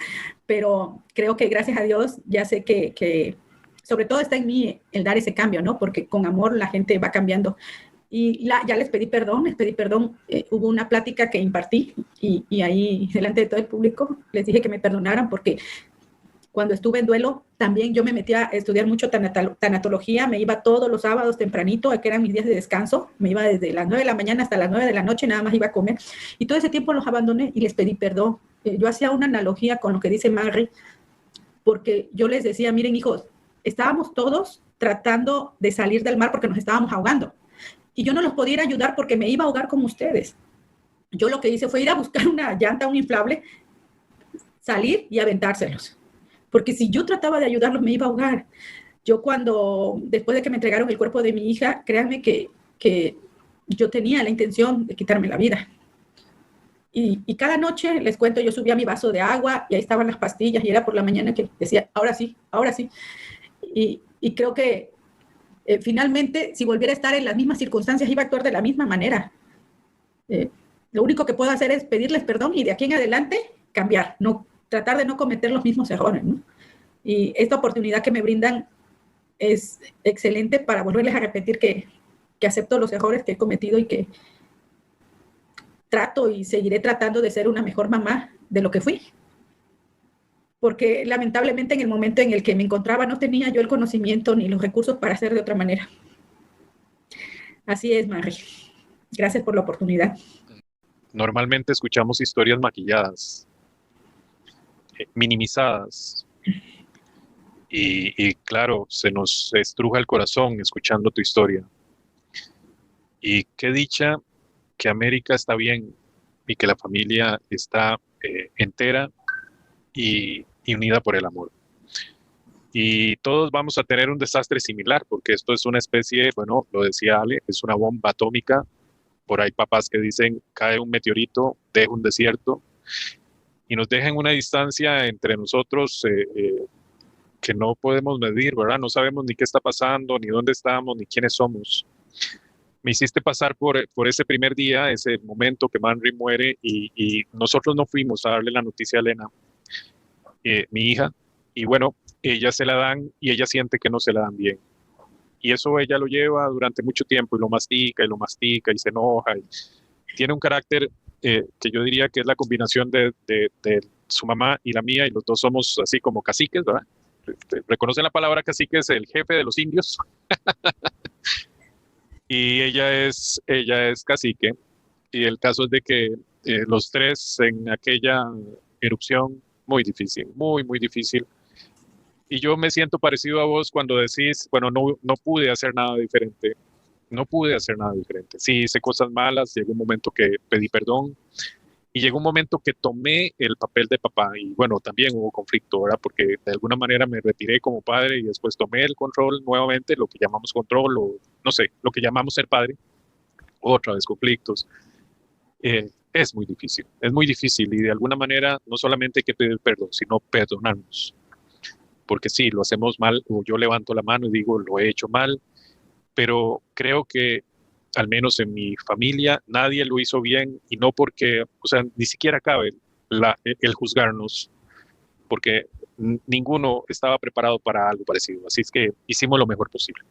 pero creo que gracias a Dios ya sé que sobre todo está en mí el dar ese cambio, ¿no? Porque con amor la gente va cambiando. Y ya les pedí perdón. Hubo una plática que impartí y ahí, delante de todo el público, les dije que me perdonaran porque cuando estuve en duelo, también yo me metí a estudiar mucho tanatología, me iba todos los sábados tempranito, que eran mis días de descanso, me iba desde las 9 de la mañana hasta las 9 de la noche, nada más iba a comer, y todo ese tiempo los abandoné y les pedí perdón. Yo hacía una analogía con lo que dice Mary, porque yo les decía, miren hijos, estábamos todos tratando de salir del mar porque nos estábamos ahogando, y yo no los podía ayudar porque me iba a ahogar como ustedes. Yo lo que hice fue ir a buscar una llanta, un inflable, salir y aventárselos. Porque si yo trataba de ayudarlos, me iba a ahogar. Yo después de que me entregaron el cuerpo de mi hija, créanme que yo tenía la intención de quitarme la vida. Y cada noche, les cuento, yo subía mi vaso de agua y ahí estaban las pastillas y era por la mañana que decía, ahora sí, ahora sí. Y creo que finalmente, si volviera a estar en las mismas circunstancias, iba a actuar de la misma manera. Lo único que puedo hacer es pedirles perdón y de aquí en adelante cambiar, no tratar de no cometer los mismos errores, ¿no? Y esta oportunidad que me brindan es excelente para volverles a repetir que acepto los errores que he cometido y que trato y seguiré tratando de ser una mejor mamá de lo que fui. Porque lamentablemente en el momento en el que me encontraba no tenía yo el conocimiento ni los recursos para hacer de otra manera. Así es, Mary. Gracias por la oportunidad. Normalmente escuchamos historias maquilladas, minimizadas. Y claro, se nos estruja el corazón escuchando tu historia. Y qué dicha que América está bien y que la familia está entera y unida por el amor. Y todos vamos a tener un desastre similar, porque esto es una especie, bueno, lo decía Ale, es una bomba atómica. Por ahí papás que dicen, cae un meteorito, deja un desierto, y nos deja en una distancia entre nosotros que no podemos medir, ¿verdad? No sabemos ni qué está pasando, ni dónde estamos, ni quiénes somos. Me hiciste pasar por ese primer día, ese momento que Manri muere, y nosotros no fuimos a darle la noticia a Elena, mi hija, y bueno, ella se la dan y ella siente que no se la dan bien. Y eso ella lo lleva durante mucho tiempo y lo mastica y se enoja. Y tiene un carácter que yo diría que es la combinación de su mamá y la mía, y los dos somos así como caciques, ¿verdad? ¿Reconocen la palabra cacique? Es el jefe de los indios. Y ella es cacique. Y el caso es de que los tres en aquella erupción, muy difícil, muy, muy difícil. Y yo me siento parecido a vos cuando decís, bueno, no pude hacer nada diferente. No pude hacer nada diferente. Sí, hice cosas malas, llegó un momento que pedí perdón y llegó un momento que tomé el papel de papá y bueno, también hubo conflicto, ¿verdad? Porque de alguna manera me retiré como padre y después tomé el control nuevamente, lo que llamamos control o no sé, lo que llamamos ser padre, otra vez conflictos. Es muy difícil y de alguna manera no solamente hay que pedir perdón, sino perdonarnos. Porque sí, lo hacemos mal o yo levanto la mano y digo, lo he hecho mal, pero creo que al menos en mi familia nadie lo hizo bien y no porque, o sea, ni siquiera cabe el juzgarnos porque ninguno estaba preparado para algo parecido. Así es que hicimos lo mejor posible.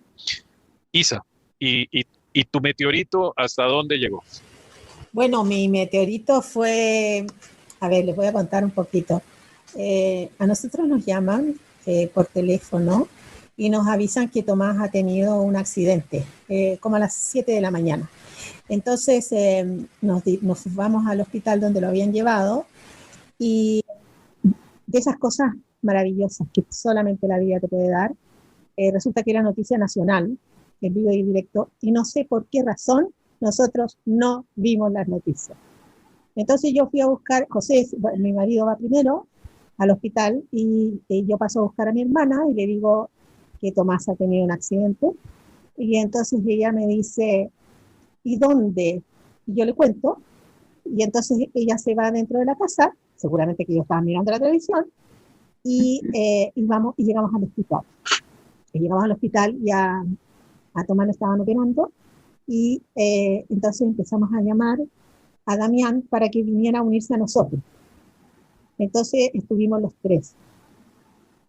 Isa, y tu meteorito hasta dónde llegó? Bueno, mi meteorito fue, a ver, les voy a contar un poquito. A nosotros nos llaman por teléfono y nos avisan que Tomás ha tenido un accidente, como a las 7 de la mañana. Entonces nos vamos al hospital donde lo habían llevado y de esas cosas maravillosas que solamente la vida te puede dar, resulta que era noticia nacional, en vivo y directo, y no sé por qué razón nosotros no vimos las noticias. Entonces yo fui a buscar, José, mi marido va primero al hospital y yo paso a buscar a mi hermana y le digo que Tomás ha tenido un accidente. Y entonces ella me dice, ¿y dónde? Y yo le cuento, y entonces ella se va dentro de la casa, seguramente que yo estaba mirando la televisión, y llegamos al hospital. Y llegamos al hospital y a Tomás lo estaban operando, y entonces empezamos a llamar a Damián para que viniera a unirse a nosotros. Entonces estuvimos los tres.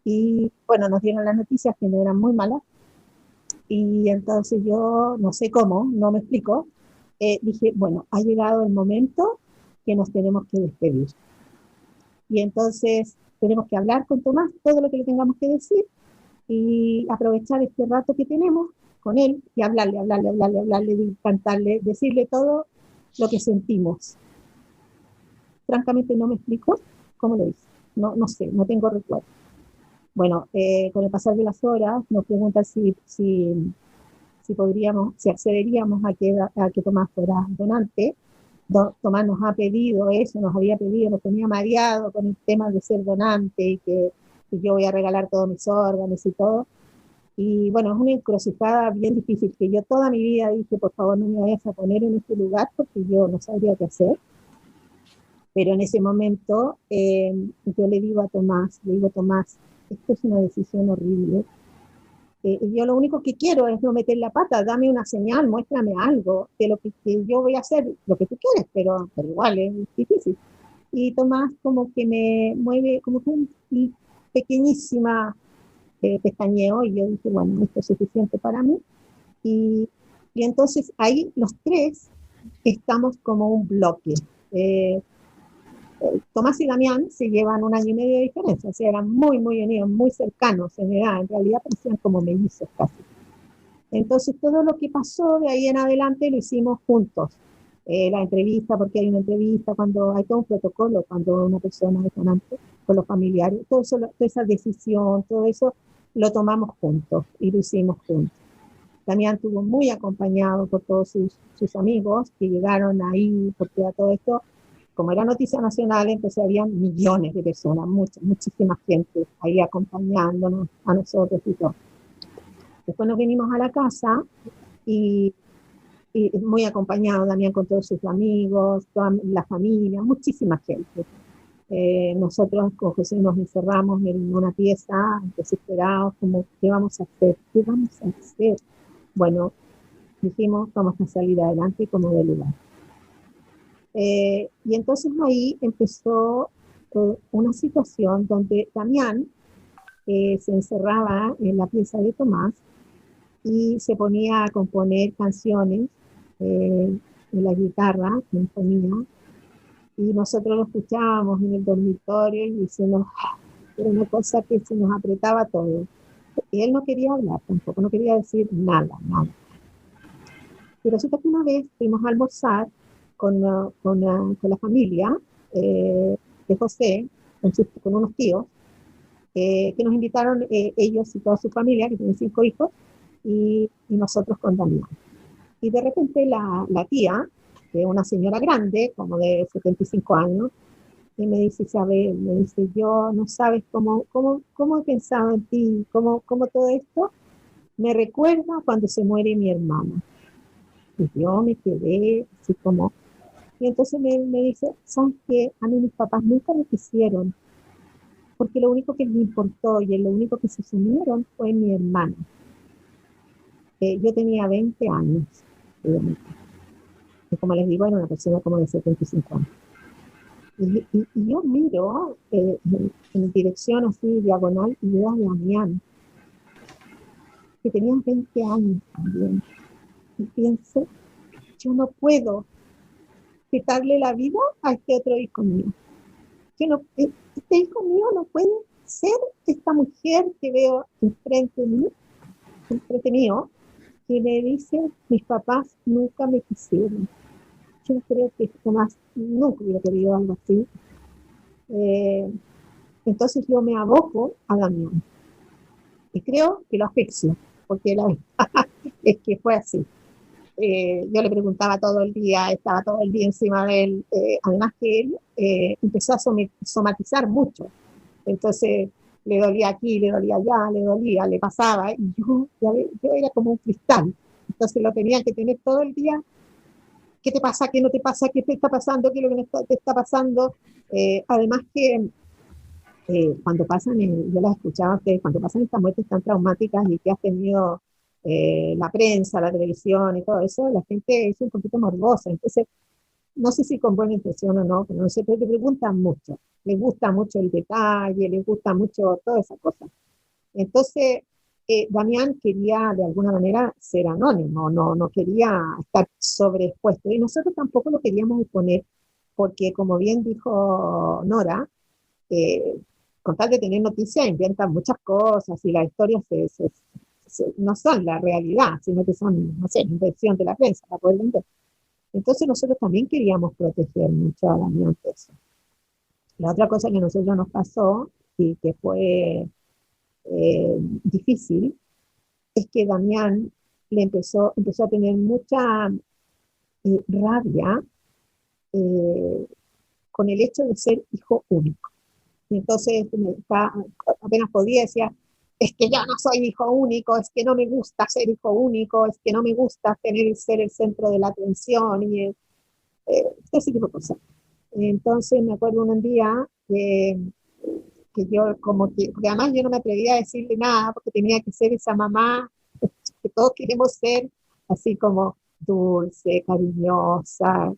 Y bueno, nos dieron las noticias que no eran muy malas. Y entonces yo, no sé cómo, no me explico, dije, bueno, ha llegado el momento que nos tenemos que despedir. Y entonces tenemos que hablar con Tomás todo lo que le tengamos que decir y aprovechar este rato que tenemos con él y hablarle, cantarle, decirle todo lo que sentimos. Francamente no me explico cómo lo hice. No sé, no tengo recuerdo. Bueno, con el pasar de las horas nos preguntan si podríamos, si accederíamos a que Tomás fuera donante. Tomás nos ha pedido eso, nos había pedido, nos tenía mareado con el tema de ser donante y que yo voy a regalar todos mis órganos y todo. Y bueno, es una encrucijada bien difícil que yo toda mi vida dije, por favor, no me vayas a poner en este lugar porque yo no sabría qué hacer. Pero en ese momento yo le digo a Tomás, esto es una decisión horrible. Yo lo único que quiero es no meter la pata, dame una señal, muéstrame algo de lo que yo voy a hacer, lo que tú quieres, pero igual es difícil. Y Tomás como que me mueve, como que un pequeñísima pestañeo y yo dije, bueno, esto es suficiente para mí. Y entonces ahí los tres estamos como un bloque. Tomás y Damián se llevan 1 año y medio de diferencia, o sea, eran muy, muy unidos, muy cercanos en edad, en realidad parecían como mellizos casi. Entonces, todo lo que pasó de ahí en adelante lo hicimos juntos. La entrevista, porque hay una entrevista, cuando hay todo un protocolo, cuando una persona es donante, con los familiares, todo eso, toda esa decisión, todo eso lo tomamos juntos y lo hicimos juntos. Damián estuvo muy acompañado por todos sus amigos que llegaron ahí, porque a todo esto, como era noticia nacional, entonces habían millones de personas, muchísima gente ahí acompañándonos a nosotros y todo. Después nos vinimos a la casa y muy acompañado también con todos sus amigos, toda la familia, muchísima gente. Nosotros con José nos encerramos en una pieza, desesperados, como, ¿qué vamos a hacer? ¿Qué vamos a hacer? Bueno, dijimos, vamos a salir adelante como de lugar. Y entonces ahí empezó una situación donde Damián se encerraba en la pieza de Tomás y se ponía a componer canciones en la guitarra, que ponía, y nosotros lo escuchábamos en el dormitorio y era una cosa que se nos apretaba todo. Y él no quería hablar tampoco, no quería decir nada. Y resulta que una vez fuimos a almorzar con la familia de José, con unos tíos, que nos invitaron ellos y toda su familia, que tienen 5 hijos, y nosotros con Damián. Y de repente la tía, que es una señora grande, como de 75 años, y me dice, Isabel, me dice, yo no sabes cómo he pensado en ti, cómo todo esto me recuerda cuando se muere mi hermana. Y yo me quedé así como... Y entonces me dice, ¿sabes qué? A mí mis papás nunca me quisieron, porque lo único que les importó y lo único que se sumieron fue mi hermana. Yo tenía 20 años, y como les digo, era una persona como de 75 años. Y yo miro en dirección así, diagonal, y veo a Damián, que tenía 20 años también. Y pienso, yo no puedo quitarle la vida a este otro hijo mío. Este hijo mío no puede ser esta mujer que veo enfrente mío, que me dice, mis papás nunca me quisieron. Yo creo que jamás, nunca hubiera querido algo así. Entonces yo me aboco a Damián. Y creo que lo asfixio, porque la verdad es que fue así. Yo le preguntaba todo el día, estaba todo el día encima de él, además que él empezó a somatizar mucho, entonces le dolía aquí, le dolía allá, le dolía, le pasaba, y yo era como un cristal, entonces lo tenía que tener todo el día. ¿Qué te pasa? ¿Qué no te pasa? ¿Qué te está pasando? ¿Qué es lo que te está pasando? Además que cuando pasan, yo las escuchaba a ustedes, cuando pasan estas muertes tan traumáticas y que has tenido la prensa, la televisión y todo eso, la gente es un poquito morbosa. Entonces, no sé si con buena intención o no, pero no sé, pero te preguntan mucho. Les gusta mucho el detalle, les gusta mucho toda esa cosa. Entonces, Damián quería de alguna manera ser anónimo, no quería estar sobreexpuesto. Y nosotros tampoco lo queríamos exponer, porque como bien dijo Nora, eh, con tal de tener noticias inventan muchas cosas y las historias no son la realidad, sino que son, no sé, invención de la prensa para poder vender. Entonces nosotros también queríamos proteger mucho a Damián de eso. La otra cosa que a nosotros nos pasó y que fue difícil es que Damián empezó a tener mucha rabia eh, con el hecho de ser hijo único. Y entonces apenas podía decir, es que yo no soy hijo único, es que no me gusta ser hijo único, es que no me gusta ser el centro de la atención y ese tipo de cosas. Entonces me acuerdo un día que yo porque además yo no me atrevía a decirle nada porque tenía que ser esa mamá que todos queremos ser, así como dulce, cariñosa,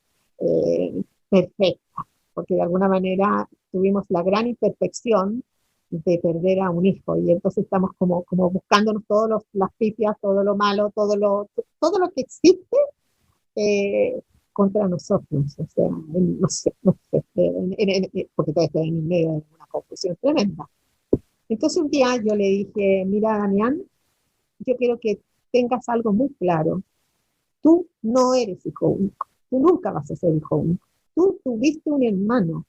perfecta, porque de alguna manera tuvimos la gran imperfección de perder a un hijo y entonces estamos como buscándonos las pifias, todo lo malo, todo lo que existe contra nosotros, o sea, no sé, porque todavía estoy en medio de una confusión tremenda. Entonces un día yo le dije, mira Damián, yo quiero que tengas algo muy claro, tú no eres hijo único, tú nunca vas a ser hijo único, tú tuviste un hermano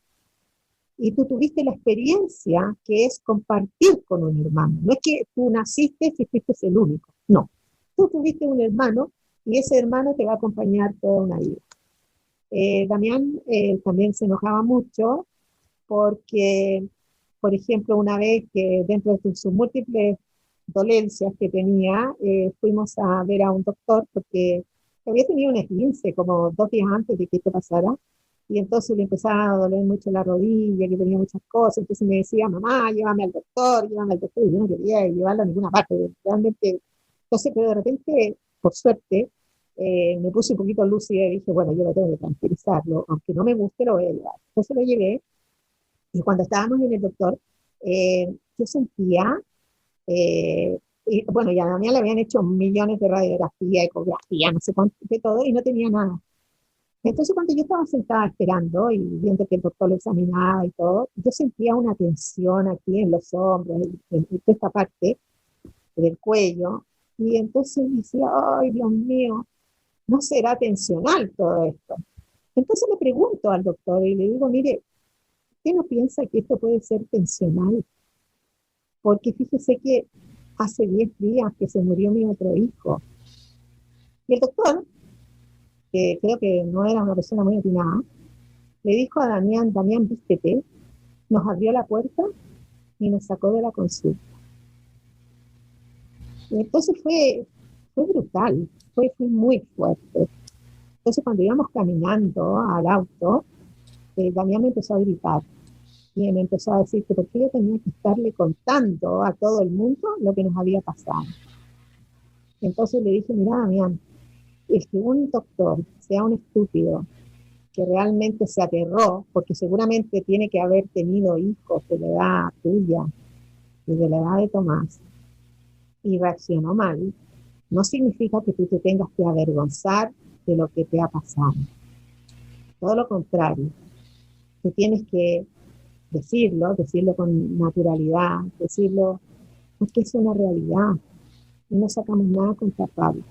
y tú tuviste la experiencia que es compartir con un hermano, no es que tú naciste y fuiste el único, no, tú tuviste un hermano y ese hermano te va a acompañar toda una vida. Damián también se enojaba mucho porque, por ejemplo, una vez que dentro de sus múltiples dolencias que tenía, fuimos a ver a un doctor porque había tenido un esguince como 2 días antes de que esto pasara, y entonces le empezaba a doler mucho la rodilla, que tenía muchas cosas, entonces me decía, mamá, llévame al doctor, y yo no quería llevarlo a ninguna parte, realmente. Entonces, pero de repente, por suerte, me puse un poquito lúcida y dije, bueno, yo lo tengo que tranquilizarlo, aunque no me guste, lo voy a llevar. Entonces lo llevé, y cuando estábamos en el doctor, yo sentía, y, bueno, ya a mí le habían hecho millones de radiografía, ecografía, no sé cuánto, de todo, y no tenía nada. Entonces, cuando yo estaba sentada esperando y viendo que el doctor lo examinaba y todo, yo sentía una tensión aquí en los hombros, en esta parte del cuello, y entonces decía, ay, Dios mío, ¿no será tensional todo esto? Entonces le pregunto al doctor y le digo, mire, ¿usted no piensa que esto puede ser tensional? Porque fíjese que hace 10 días que se murió mi otro hijo. Y el doctor que creo que no era una persona muy atinada, le dijo a Damián, Damián, vístete, nos abrió la puerta y nos sacó de la consulta. Y entonces fue brutal, fue muy fuerte. Entonces cuando íbamos caminando al auto, Damián me empezó a gritar y me empezó a decir que por qué yo tenía que estarle contando a todo el mundo lo que nos había pasado. Entonces le dije, mira, Damián, es que un doctor sea un estúpido que realmente se aterró, porque seguramente tiene que haber tenido hijos de la edad tuya y de la edad de Tomás, y reaccionó mal, no significa que tú te tengas que avergonzar de lo que te ha pasado. Todo lo contrario, tú tienes que decirlo con naturalidad, decirlo porque es una realidad y no sacamos nada con taparlo.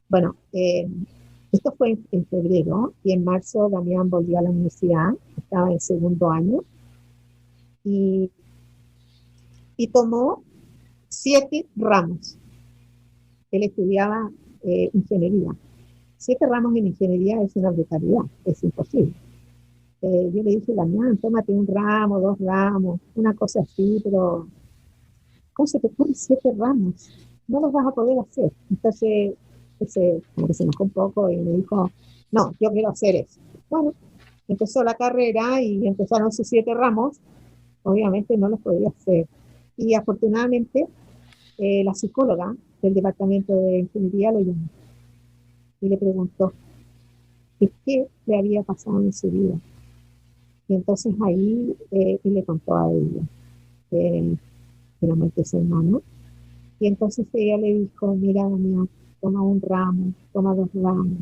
Bueno, esto fue en febrero y en marzo Damián volvió a la universidad, estaba en segundo año y tomó 7 ramos. Él estudiaba ingeniería. 7 ramos en ingeniería es una brutalidad, es imposible. Yo le dije, Damián, tómate 1 ramo, 2 ramos, una cosa así, pero ¿cómo se te ocurre 7 ramos? No los vas a poder hacer. Entonces, como que se enojó un poco y me dijo, no, yo quiero hacer eso. Bueno, empezó la carrera y empezaron sus 7 ramos. Obviamente no los podía hacer. Y afortunadamente, la psicóloga del departamento de ingeniería lo llamó y le preguntó qué le había pasado en su vida. Y entonces ahí él le contó a ella que finalmente su hermano. Y entonces ella le dijo, mira, Damián, toma 1 ramo, toma 2 ramos,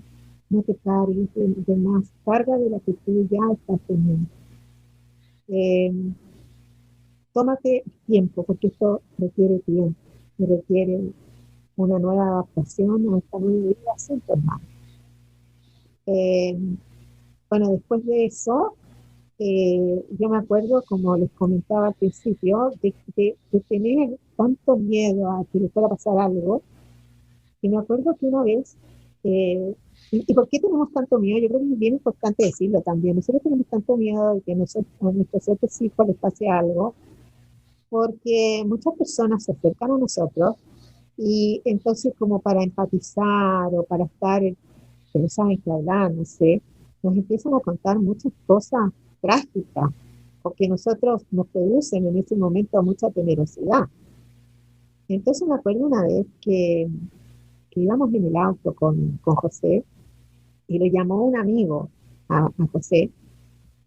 no te cargues de más, carga de la que tú ya estás teniendo. Tómate tiempo, porque esto requiere tiempo, y requiere una nueva adaptación a esta nueva vida sin tu hermano. Bueno, después de eso, yo me acuerdo, como les comentaba al principio, de tener tanto miedo a que le fuera a pasar algo. Y me acuerdo que una vez, ¿y por qué tenemos tanto miedo? Yo creo que es bien importante decirlo también. Nosotros tenemos tanto miedo de que a nuestros otros hijos les pase algo, porque muchas personas se acercan a nosotros y entonces como para empatizar o para estar, que no saben qué hablar, no sé, nos empiezan a contar muchas cosas trágicas, porque nosotros nos producen en ese momento mucha temerosidad. Entonces me acuerdo una vez que íbamos en el auto con José y le llamó un amigo a José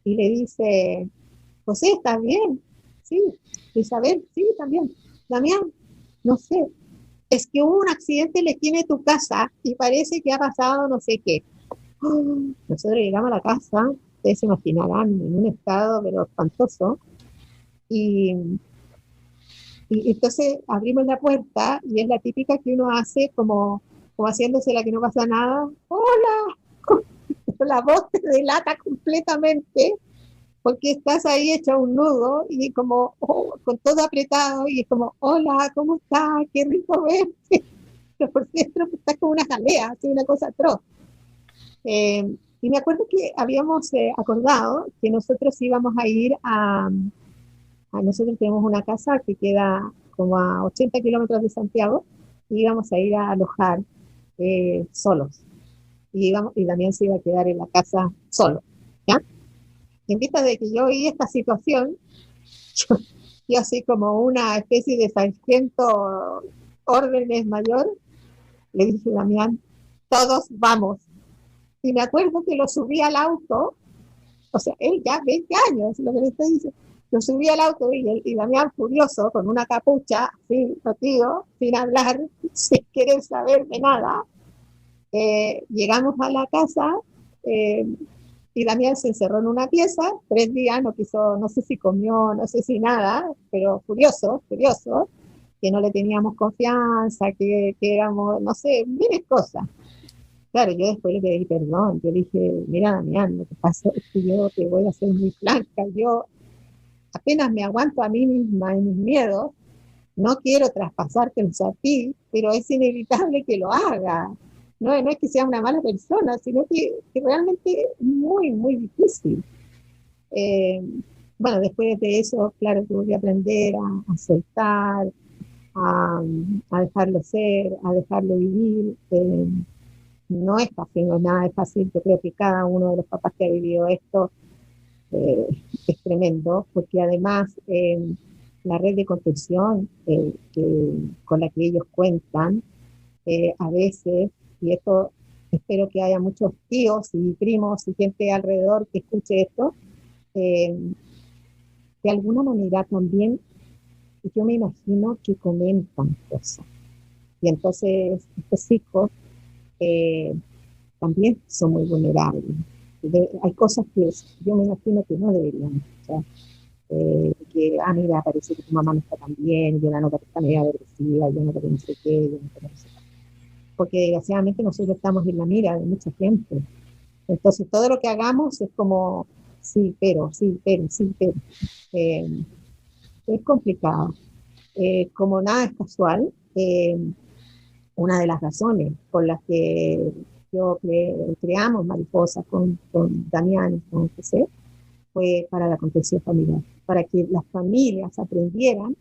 y le dice, José, ¿estás bien? Sí. Isabel, sí, también. Damián, no sé, es que hubo un accidente en la esquina de tu casa y parece que ha pasado no sé qué. Nosotros llegamos a la casa, ustedes se imaginarán, en un estado pero espantoso, y entonces abrimos la puerta y es la típica que uno hace como haciéndose la que no pasa nada. ¡Hola! La voz te delata completamente porque estás ahí hecha un nudo y como con todo apretado y es como, hola, ¿cómo estás? Qué rico verte. Pero por dentro estás como una jalea, así una cosa atroz. Y me acuerdo que habíamos acordado que nosotros íbamos a ir nosotros tenemos una casa que queda como a 80 kilómetros de Santiago y íbamos a ir a alojar solos. Y Damián se iba a quedar en la casa solo, ¿ya? Y en vista de que yo vi esta situación, yo así como una especie de sargento órdenes mayor, le dije a Damián, todos vamos. Y me acuerdo que lo subí al auto, o sea, él ya 20 años, lo que le estoy diciendo, lo subí al auto y Damián furioso, con una capucha, así, metido, sin hablar, sin querer saber de nada. Llegamos a la casa, y Damián se encerró en una pieza, 3 días, no quiso, no sé si comió, no sé si nada, pero furioso, que no le teníamos confianza, que éramos, no sé, miles cosas. Claro, yo después le pedí perdón, yo dije, mira Damián, lo que pasa es que yo te voy a hacer muy franca, yo apenas me aguanto a mí misma en mis miedos, no quiero traspasártelos a ti, pero es inevitable que lo haga. no es que sea una mala persona, sino que realmente es muy, muy difícil. Eh, bueno, después de eso, claro, tuve que aprender a soltar, a dejarlo ser, a dejarlo vivir. No es fácil, no es nada fácil. Yo creo que cada uno de los papás que ha vivido esto eh, es tremendo, porque además la red de contención con la que ellos cuentan, a veces, y esto espero que haya muchos tíos y primos y gente alrededor que escuche esto, eh, de alguna manera también yo me imagino que comentan cosas. Y entonces estos hijos eh, también son muy vulnerables. Hay cosas que yo me imagino que no deberían. O sea, que, mira, parece que tu mamá no está tan bien, yo la nota que está medio agresiva, yo noto que no sé qué, yo no sé qué. Porque desgraciadamente nosotros estamos en la mira de mucha gente. Entonces todo lo que hagamos es como, sí, pero, sí, pero, sí, pero. Eh, es complicado. Como nada es casual, una de las razones por las que creamos Mariposa con Damián y con José fue para la contención familiar, para que las familias aprendieran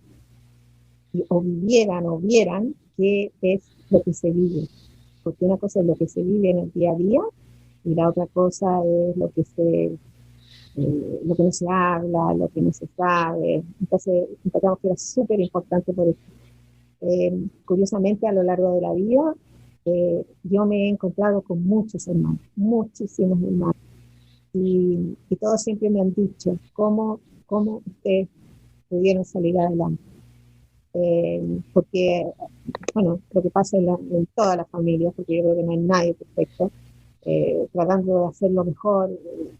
o vivieran o vieran qué es lo que se vive. Porque una cosa es lo que se vive en el día a día y la otra cosa es lo que no se habla, lo que no se sabe. Entonces, encontramos que era súper importante por eso. Curiosamente, a lo largo de la vida, yo me he encontrado con muchos hermanos, muchísimos hermanos, y todos siempre me han dicho cómo ustedes pudieron salir adelante. Porque, bueno, lo que pasa en todas las familias, porque yo creo que no hay nadie perfecto, tratando de hacerlo mejor,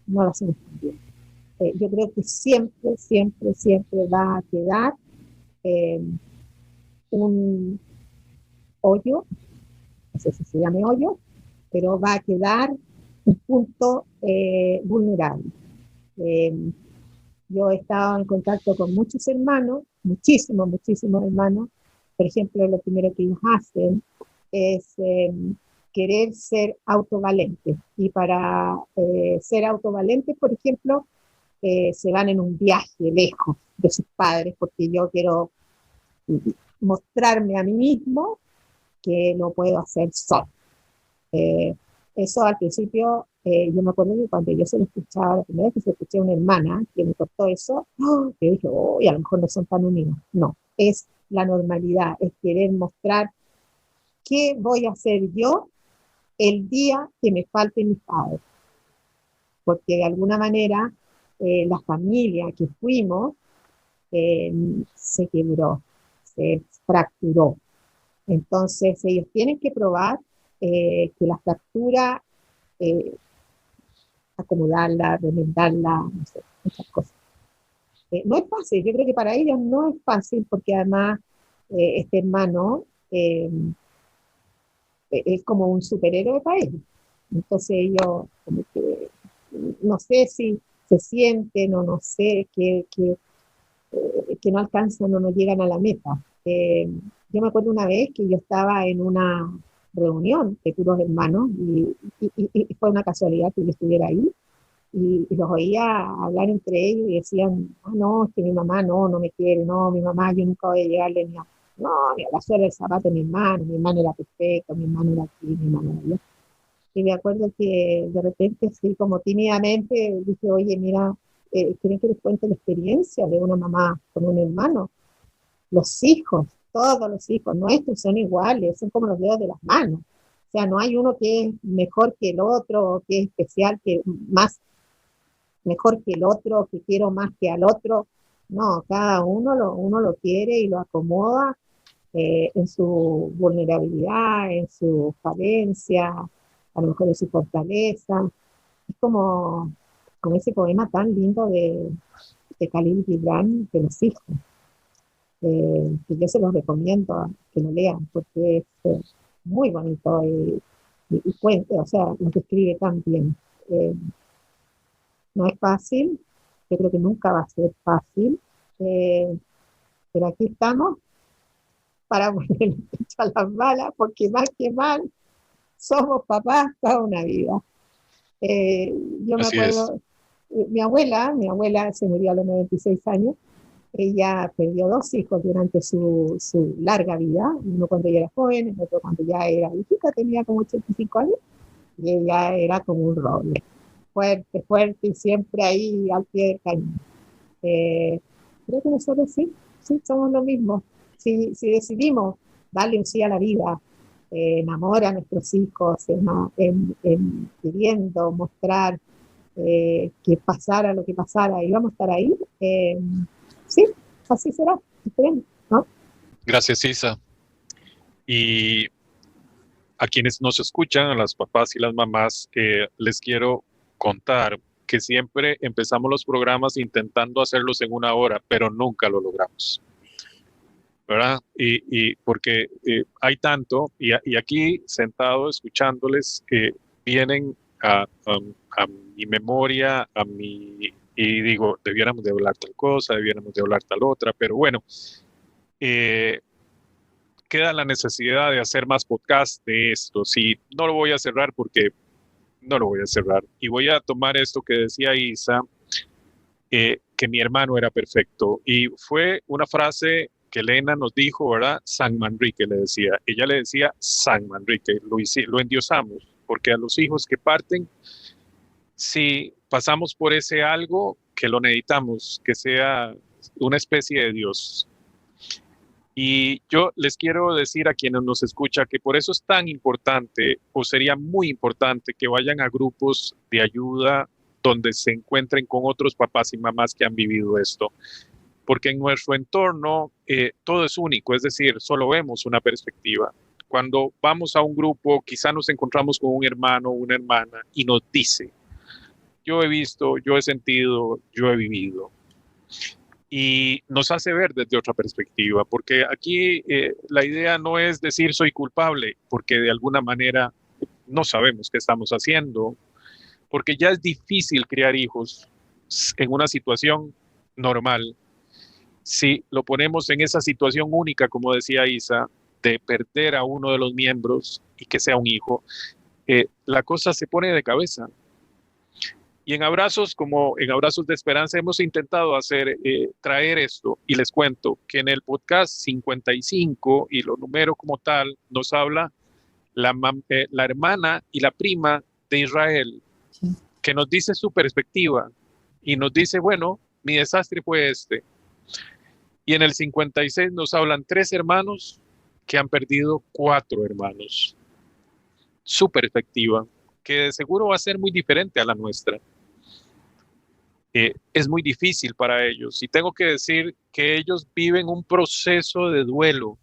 no lo hacemos tan bien. Yo creo que siempre, siempre, siempre va a quedar eh, un hoyo, no sé si se llame hoyo, pero va a quedar un punto vulnerable. Yo he estado en contacto con muchos hermanos, muchísimos, muchísimos hermanos. Por ejemplo, lo primero que ellos hacen es querer ser autovalentes. Y para ser autovalentes, por ejemplo, se van en un viaje lejos de sus padres, porque yo quiero mostrarme a mí mismo que lo puedo hacer solo. Eso al principio, yo me acuerdo que cuando yo se lo escuchaba, la primera vez que se lo escuché a una hermana que me contó eso, yo dije, oh, a lo mejor no son tan unidos. No, es la normalidad, es querer mostrar qué voy a hacer yo el día que me falte mi padre. Porque de alguna manera la familia que fuimos se quebró, se fracturó. Entonces ellos tienen que probar que la fractura, acomodarla, remendarla, no sé, muchas cosas. No es fácil, yo creo que para ellos no es fácil porque además este hermano es como un superhéroe para ellos. Entonces ellos como que no sé si se sienten o no sé que no alcanzan o no llegan a la meta. Yo me acuerdo una vez que yo estaba en una reunión de puros hermanos y fue una casualidad que yo estuviera ahí y los oía hablar entre ellos y decían, no, es que mi mamá no me quiere, no, mi mamá yo nunca voy a llegarle ni a la suela del zapato de mi hermano era perfecto, mi hermano era aquí, mi hermano era allá. Y me acuerdo que de repente, sí, como tímidamente, dije, oye, mira, ¿quieren que les cuente la experiencia de una mamá con un hermano? Los hijos, todos los hijos nuestros son iguales, son como los dedos de las manos. O sea, no hay uno que es mejor que el otro, que es especial, que más mejor que el otro, que quiero más que al otro. No, cada uno lo quiere y lo acomoda en su vulnerabilidad, en su falencia, a lo mejor en su fortaleza. Es como ese poema tan lindo de Khalil Gibran de los hijos, que yo se los recomiendo que lo lean porque es muy bonito y cuenta, o sea, lo que escribe tan bien. No es fácil, yo creo que nunca va a ser fácil, pero aquí estamos para poner el pecho a las balas porque más que mal somos papás toda una vida. Yo me Así es. acuerdo, mi abuela se murió a los 96 años. Ella perdió 2 hijos durante su larga vida, uno cuando ella era joven, el otro cuando ya era viejita, tenía como 85 años, y ella era como un roble, fuerte, fuerte y siempre ahí al pie del cañón. Creo que nosotros sí, somos lo mismo. Si decidimos darle un sí a la vida, amor a nuestros hijos, en queriendo mostrar que pasara lo que pasara y vamos a estar ahí, sí, así será, esperemos, ¿no? Gracias, Isa. Y a quienes nos escuchan, a las papás y las mamás, les quiero contar que siempre empezamos los programas intentando hacerlos en 1 hora, pero nunca lo logramos, ¿verdad? Y porque hay tanto, y aquí sentado escuchándoles, vienen a mi memoria, y digo, debiéramos de hablar tal cosa, debiéramos de hablar tal otra, pero bueno, queda la necesidad de hacer más podcasts de esto. Sí, no lo voy a cerrar porque no lo voy a cerrar. Y voy a tomar esto que decía Isa, que mi hermano era perfecto. Y fue una frase que Elena nos dijo, ¿verdad? San Manrique le decía. Ella le decía San Manrique, lo endiosamos, porque a los hijos que parten, si pasamos por ese algo, que lo necesitamos, que sea una especie de Dios. Y yo les quiero decir a quienes nos escuchan que por eso es tan importante, o sería muy importante, que vayan a grupos de ayuda donde se encuentren con otros papás y mamás que han vivido esto. Porque en nuestro entorno todo es único, es decir, solo vemos una perspectiva. Cuando vamos a un grupo, quizá nos encontramos con un hermano o una hermana y nos dice, yo he visto, yo he sentido, yo he vivido. Y nos hace ver desde otra perspectiva, porque aquí la idea no es decir soy culpable, porque de alguna manera no sabemos qué estamos haciendo, porque ya es difícil criar hijos en una situación normal. Si lo ponemos en esa situación única, como decía Isa, de perder a uno de los miembros y que sea un hijo, la cosa se pone de cabeza. Y en Abrazos, como en Abrazos de Esperanza, hemos intentado traer esto, y les cuento que en el podcast 55, y lo número como tal, nos habla la hermana y la prima de Israel, sí, que nos dice su perspectiva, y nos dice, bueno, mi desastre fue este. Y en el 56 nos hablan 3 hermanos que han perdido 4 hermanos. Su perspectiva, que de seguro va a ser muy diferente a la nuestra. Es muy difícil para ellos. Y tengo que decir que ellos viven un proceso de duelo.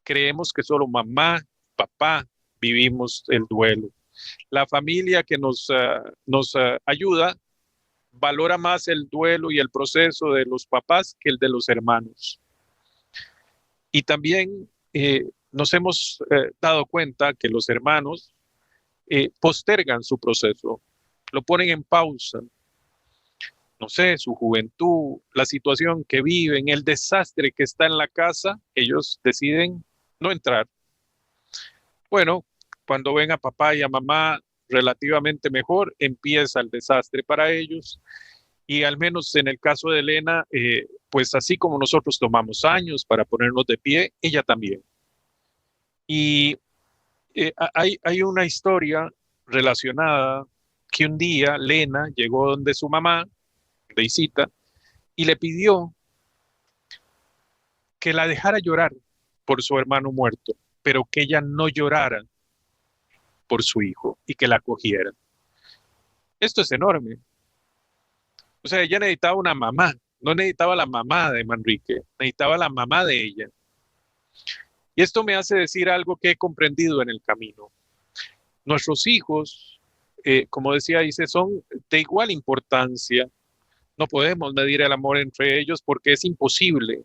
Creemos que solo mamá, papá vivimos el duelo. La familia que nos ayuda valora más el duelo y el proceso de los papás que el de los hermanos. Y también nos hemos dado cuenta que los hermanos postergan su proceso, lo ponen en pausa. No sé, su juventud, la situación que viven, el desastre que está en la casa, ellos deciden no entrar. Bueno, cuando ven a papá y a mamá relativamente mejor, empieza el desastre para ellos. Y al menos en el caso de Elena, pues así como nosotros tomamos años para ponernos de pie, ella también. Y hay una historia relacionada que un día Lena llegó donde su mamá, de Isita, y le pidió que la dejara llorar por su hermano muerto, pero que ella no llorara por su hijo y que la acogiera. Esto es enorme. O sea, ella necesitaba una mamá, no necesitaba la mamá de Manrique, necesitaba la mamá de ella. Y esto me hace decir algo que he comprendido en el camino. Nuestros hijos, como decía Ice, son de igual importancia. No podemos medir el amor entre ellos porque es imposible.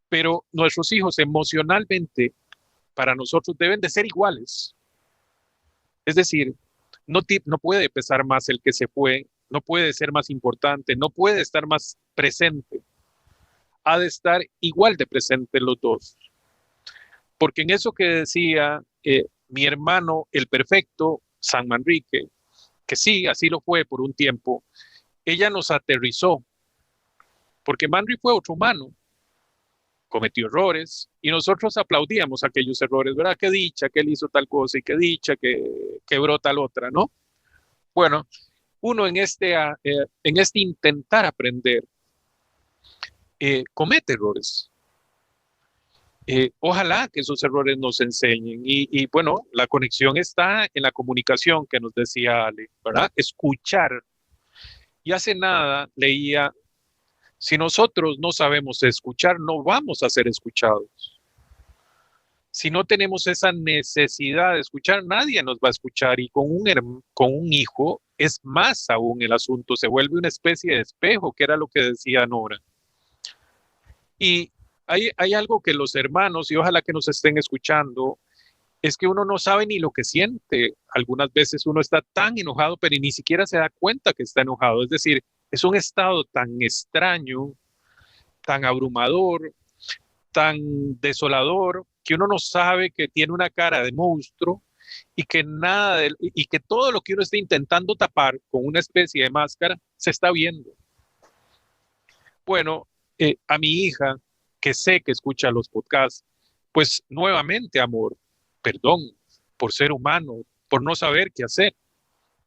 Pero nuestros hijos emocionalmente para nosotros deben de ser iguales. Es decir, no puede pesar más el que se fue, no puede ser más importante, no puede estar más presente. Ha de estar igual de presente los dos. Porque en eso que decía mi hermano, el perfecto, San Manrique, que sí, así lo fue por un tiempo, ella nos aterrizó, porque Manri fue otro humano, cometió errores y nosotros aplaudíamos aquellos errores, ¿verdad? Qué dicha que él hizo tal cosa y qué dicha que quebró tal otra, ¿no? Bueno, uno en este intentar aprender comete errores. Ojalá que esos errores nos enseñen y bueno, la conexión está en la comunicación que nos decía Ale, ¿verdad? Escuchar. Y hace nada leía, si nosotros no sabemos escuchar, no vamos a ser escuchados. Si no tenemos esa necesidad de escuchar, nadie nos va a escuchar y con un hijo es más aún el asunto, se vuelve una especie de espejo, que era lo que decía Nora. Y hay algo que los hermanos, y ojalá que nos estén escuchando, es que uno no sabe ni lo que siente. Algunas veces uno está tan enojado, pero ni siquiera se da cuenta que está enojado. Es decir, es un estado tan extraño, tan abrumador, tan desolador, que uno no sabe que tiene una cara de monstruo y que y que todo lo que uno está intentando tapar con una especie de máscara se está viendo. Bueno, a mi hija, que sé que escucha los podcasts, pues nuevamente, amor, perdón por ser humano, por no saber qué hacer,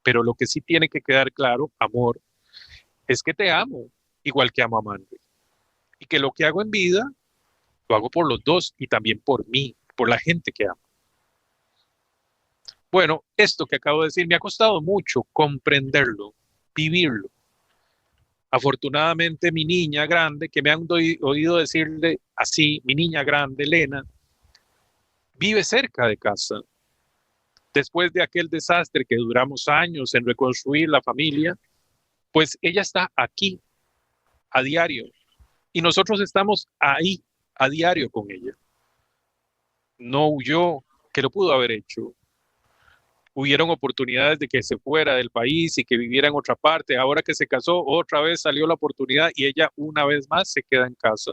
pero lo que sí tiene que quedar claro, amor, es que te amo, igual que amo a Manri, y que lo que hago en vida, lo hago por los dos y también por mí, por la gente que amo. Bueno, esto que acabo de decir me ha costado mucho comprenderlo, vivirlo. Afortunadamente mi niña grande, que me han oído decirle así, mi niña grande, Elena, vive cerca de casa. Después de aquel desastre que duramos años en reconstruir la familia, pues ella está aquí a diario y nosotros estamos ahí a diario con ella. No huyó, que lo pudo haber hecho. Hubieron oportunidades de que se fuera del país y que viviera en otra parte. Ahora que se casó, otra vez salió la oportunidad y ella una vez más se queda en casa.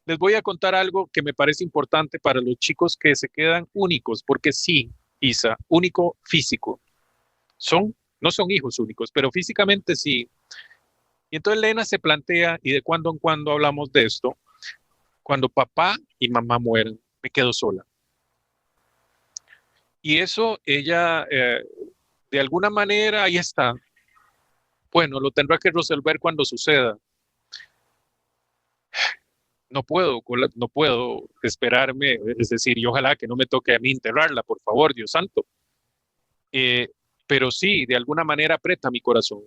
Les voy a contar algo que me parece importante para los chicos que se quedan únicos, porque sí, Isa, único físico. No son hijos únicos, pero físicamente sí. Y entonces Elena se plantea, y de cuando en cuando hablamos de esto, cuando papá y mamá mueren, me quedo sola. Y eso ella, de alguna manera, ahí está. Bueno, lo tendrá que resolver cuando suceda. No puedo esperarme, es decir, y ojalá que no me toque a mí enterrarla, por favor, Dios santo. Pero sí, de alguna manera aprieta mi corazón.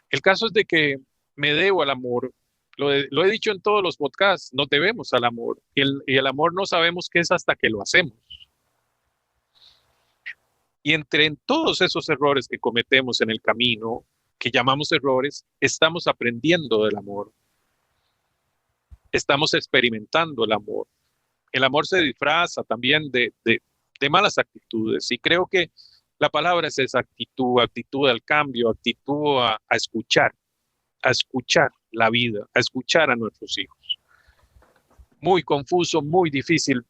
El caso es de que me debo al amor. Lo he dicho en todos los podcasts, nos debemos al amor. Y el amor no sabemos qué es hasta que lo hacemos. Y en todos esos errores que cometemos en el camino, que llamamos errores, estamos aprendiendo del amor. Estamos experimentando el amor. El amor se disfraza también de malas actitudes. Y creo que la palabra es esa actitud, actitud al cambio, actitud a escuchar la vida, a escuchar a nuestros hijos. Muy confuso, muy difícil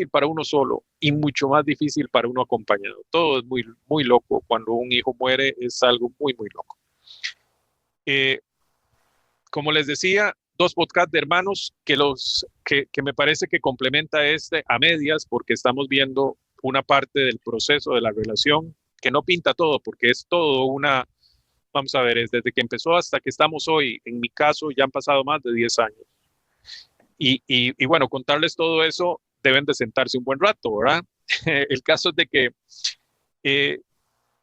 para uno solo y mucho más difícil para uno acompañado. Todo es muy, muy loco. Cuando un hijo muere es algo muy, muy loco. Como les decía, 2 podcasts de hermanos que me parece que complementa a medias, porque estamos viendo una parte del proceso de la relación que no pinta todo, porque es todo vamos a ver, es desde que empezó hasta que estamos hoy. En mi caso ya han pasado más de 10 años. Y bueno, contarles todo eso, deben de sentarse un buen rato, ¿verdad? El caso es de que,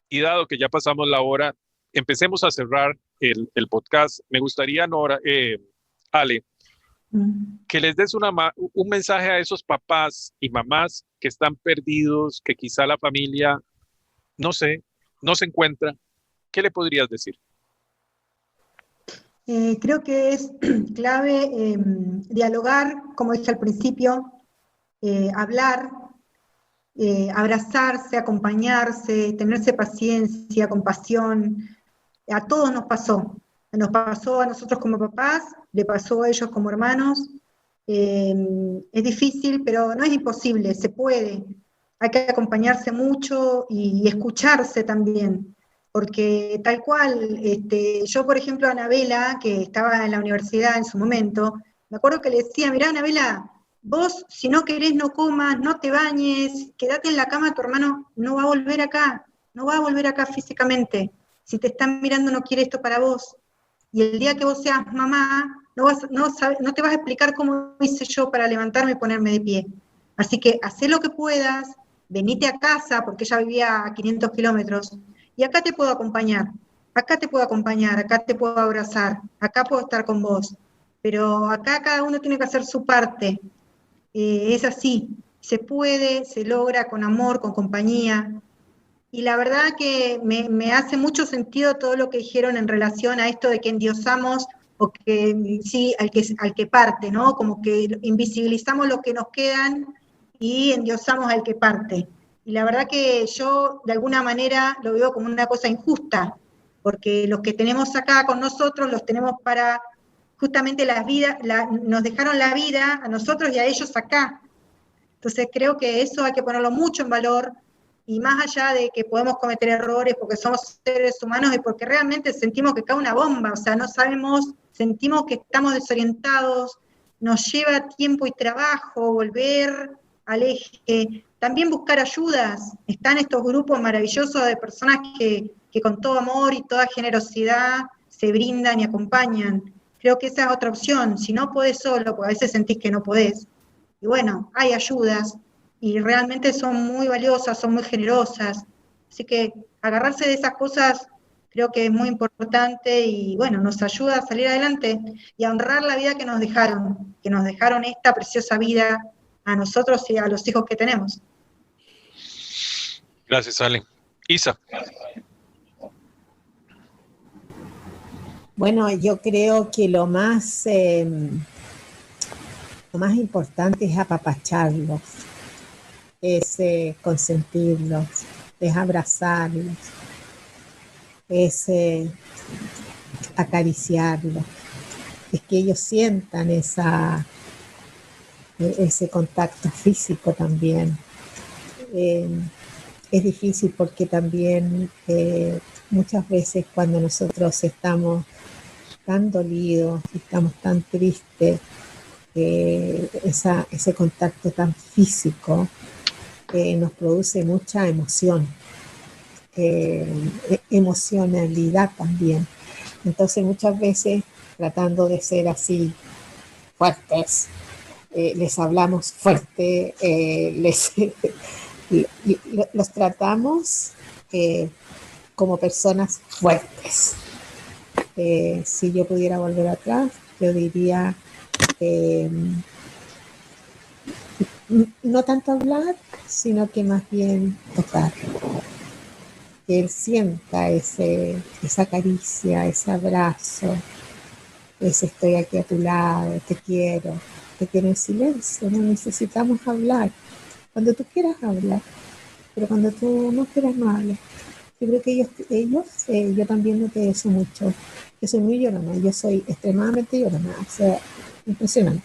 y dado que ya pasamos la hora, empecemos a cerrar el podcast. Me gustaría, Nora, Ale, que les des un mensaje a esos papás y mamás que están perdidos, que quizá la familia, no sé, no se encuentra. ¿Qué le podrías decir? Creo que es clave dialogar, como dije al principio, hablar, abrazarse, acompañarse, tenerse paciencia, compasión. A todos nos pasó a nosotros como papás, le pasó a ellos como hermanos, Es difícil, pero no es imposible, se puede. Hay que acompañarse mucho y escucharse también, porque tal cual, yo por ejemplo a Anabela, que estaba en la universidad en su momento, me acuerdo que le decía, mirá Anabela, vos si no querés no comas, no te bañes, quédate en la cama, tu hermano no va a volver acá, no va a volver acá físicamente. Si te están mirando no quiere esto para vos. Y el día que vos seas mamá, no te vas a explicar cómo hice yo para levantarme y ponerme de pie. Así que hacé lo que puedas, venite a casa, porque ella vivía a 500 kilómetros, y acá te puedo acompañar, acá te puedo acompañar, acá te puedo abrazar, acá puedo estar con vos. Pero acá cada uno tiene que hacer su parte. Es así, se puede, se logra con amor, con compañía. Y la verdad que me hace mucho sentido todo lo que dijeron en relación a esto de que endiosamos o que sí, al que parte, ¿no? Como que invisibilizamos los que nos quedan y endiosamos al que parte. Y la verdad que yo de alguna manera lo veo como una cosa injusta, porque los que tenemos acá con nosotros los tenemos para justamente las vidas, nos dejaron la vida a nosotros y a ellos acá. Entonces creo que eso hay que ponerlo mucho en valor y más allá de que podemos cometer errores porque somos seres humanos y porque realmente sentimos que cae una bomba, o sea, no sabemos, sentimos que estamos desorientados, nos lleva tiempo y trabajo volver al eje, también buscar ayudas, están estos grupos maravillosos de personas que con todo amor y toda generosidad se brindan y acompañan. Creo que esa es otra opción, si no podés solo, porque a veces sentís que no podés, y bueno, hay ayudas y realmente son muy valiosas, son muy generosas. Así que agarrarse de esas cosas creo que es muy importante y bueno, nos ayuda a salir adelante y a honrar la vida que nos dejaron esta preciosa vida a nosotros y a los hijos que tenemos. Gracias, Ale. Isa. Bueno, yo creo que lo más importante es apapacharlos, es consentirlos, es abrazarlos, es acariciarlos, es que ellos sientan ese contacto físico también. Es difícil porque también muchas veces cuando nosotros estamos tan dolidos, estamos tan tristes, ese contacto tan físico nos produce mucha emoción, emocionalidad también. Entonces muchas veces tratando de ser así fuertes, les hablamos fuerte, los tratamos como personas fuertes. Si yo pudiera volver atrás, yo diría no tanto hablar, sino que más bien tocar. Que él sienta esa caricia, ese abrazo, ese estoy aquí a tu lado, te quiero en silencio, no necesitamos hablar. Cuando tú quieras hablar, pero cuando tú no quieras no hablas. Yo creo que ellos yo también noté eso mucho. Yo soy muy llorona, yo soy extremadamente llorona, o sea, impresionante.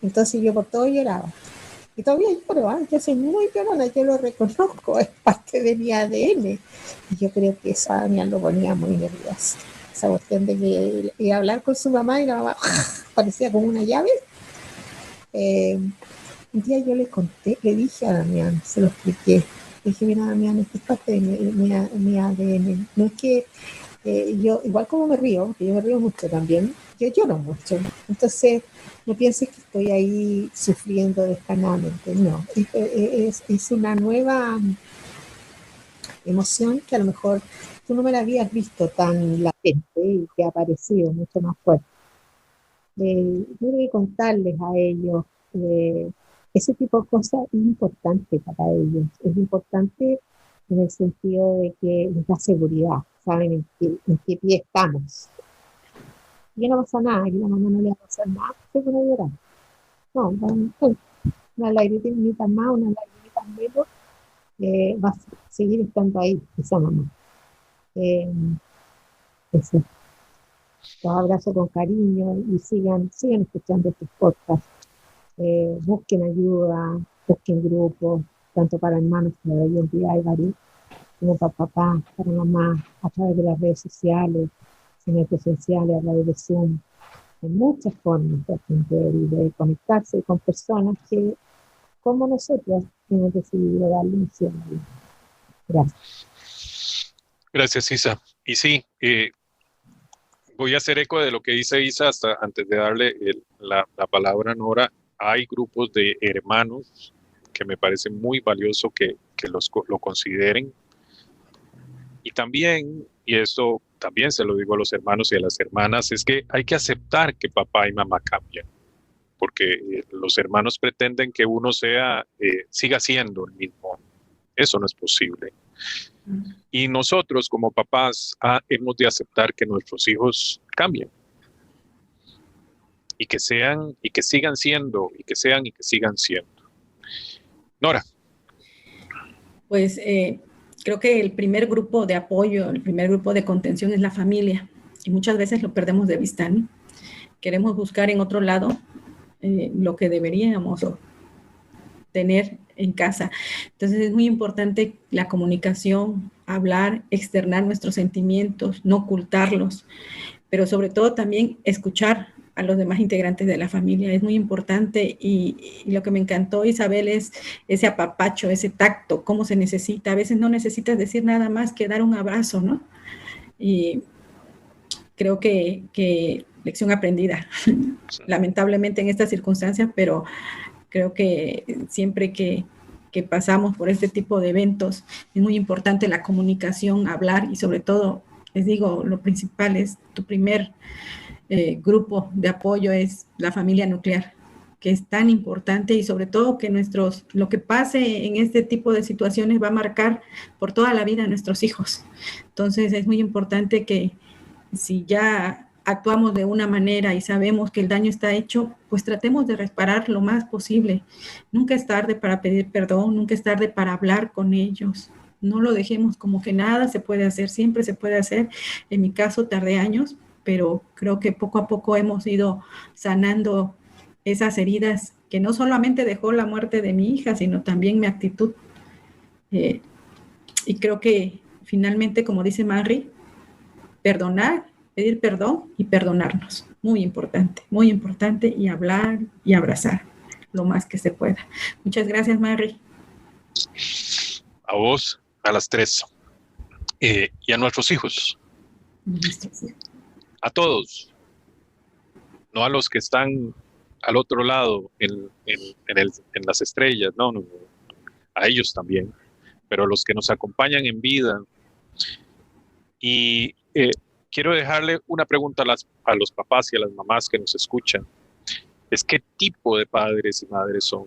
Entonces yo por todo lloraba. Y todavía lloro, yo soy muy llorona, yo lo reconozco, es parte de mi ADN. Y yo creo que eso a Damián lo ponía muy nervioso. Esa cuestión de que iba a hablar con su mamá y la mamá parecía como una llave. Un día yo le conté, le dije a Damián, se lo expliqué. Le dije, mira Damián, esto es parte de mi ADN. No es que yo, igual como me río, porque yo me río mucho también, yo lloro mucho. Entonces, no pienses que estoy ahí sufriendo descanadamente, no. Es una nueva emoción que a lo mejor tú no me la habías visto tan latente y que ha aparecido mucho más fuerte. Yo que contarles a ellos ese tipo de cosas es importante para ellos, es importante en el sentido de que les da seguridad, saben en qué pie estamos. Y no pasa nada, y la mamá no le va a pasar nada, se pone a llorar. No, una lagrimita más, una lagrimita menos, va a seguir estando ahí esa mamá. Eso. Los abrazo con cariño y sigan escuchando estos podcasts. busquen ayuda, busquen grupos, tanto para hermanos como de identidad y varios, como para papá, para mamá, a través de las redes sociales, presenciales, a través de Zoom. Hay muchas formas de conectarse con personas que, como nosotros, hemos decidido darle misión a Dios. Gracias. Gracias, Isa. Y sí, voy a hacer eco de lo que dice Isa hasta antes de darle la palabra a Nora. Hay grupos de hermanos que me parece muy valioso que lo consideren. Y también, y esto también se lo digo a los hermanos y a las hermanas, es que hay que aceptar que papá y mamá cambian, porque los hermanos pretenden que uno siga siendo el mismo. Eso no es posible. Y nosotros como papás hemos de aceptar que nuestros hijos cambien y que sigan siendo, y que sigan siendo. Nora. Pues creo que el primer grupo de apoyo, el primer grupo de contención es la familia, y muchas veces lo perdemos de vista, ¿no? Queremos buscar en otro lado lo que deberíamos tener en casa. Entonces es muy importante la comunicación, hablar, externar nuestros sentimientos, no ocultarlos, pero sobre todo también escuchar a los demás integrantes de la familia. Es muy importante, y lo que me encantó, Isabel, es ese apapacho, ese tacto, cómo se necesita. A veces no necesitas decir nada más que dar un abrazo, ¿no? Y creo que lección aprendida, lamentablemente en estas circunstancias, pero creo que siempre que pasamos por este tipo de eventos es muy importante la comunicación, hablar, y sobre todo, les digo, lo principal es tu primer grupo de apoyo es la familia nuclear, que es tan importante, y sobre todo que lo que pase en este tipo de situaciones va a marcar por toda la vida a nuestros hijos. Entonces es muy importante que si ya actuamos de una manera y sabemos que el daño está hecho, pues tratemos de reparar lo más posible. Nunca es tarde para pedir perdón, nunca es tarde para hablar con ellos. No lo dejemos como que nada se puede hacer, siempre se puede hacer. En mi caso tardé años, pero creo que poco a poco hemos ido sanando esas heridas que no solamente dejó la muerte de mi hija, sino también mi actitud. Y creo que finalmente, como dice Mary, perdonar, pedir perdón y perdonarnos. Muy importante, y hablar y abrazar lo más que se pueda. Muchas gracias, Mary. A vos, a las tres, y a nuestros hijos. A todos, no a los que están al otro lado en las estrellas, no, a ellos también, pero a los que nos acompañan en vida. Y quiero dejarle una pregunta a los papás y a las mamás que nos escuchan. Es ¿qué tipo de padres y madres son?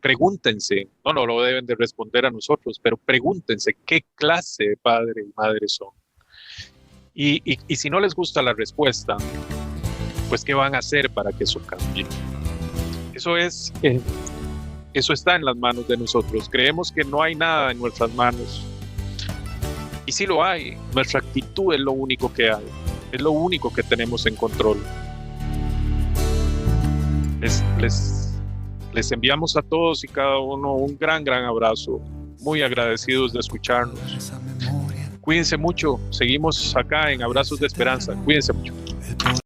Pregúntense, no lo deben de responder a nosotros, pero pregúntense qué clase de padre y madre son. Y si no les gusta la respuesta, pues ¿qué van a hacer para que eso cambie? Eso está en las manos de nosotros. Creemos que no hay nada en nuestras manos. Y sí lo hay. Nuestra actitud es lo único que hay. Es lo único que tenemos en control. Les enviamos a todos y cada uno un gran abrazo. Muy agradecidos de escucharnos. Cuídense mucho. Seguimos acá en Abrazos de Esperanza. Cuídense mucho.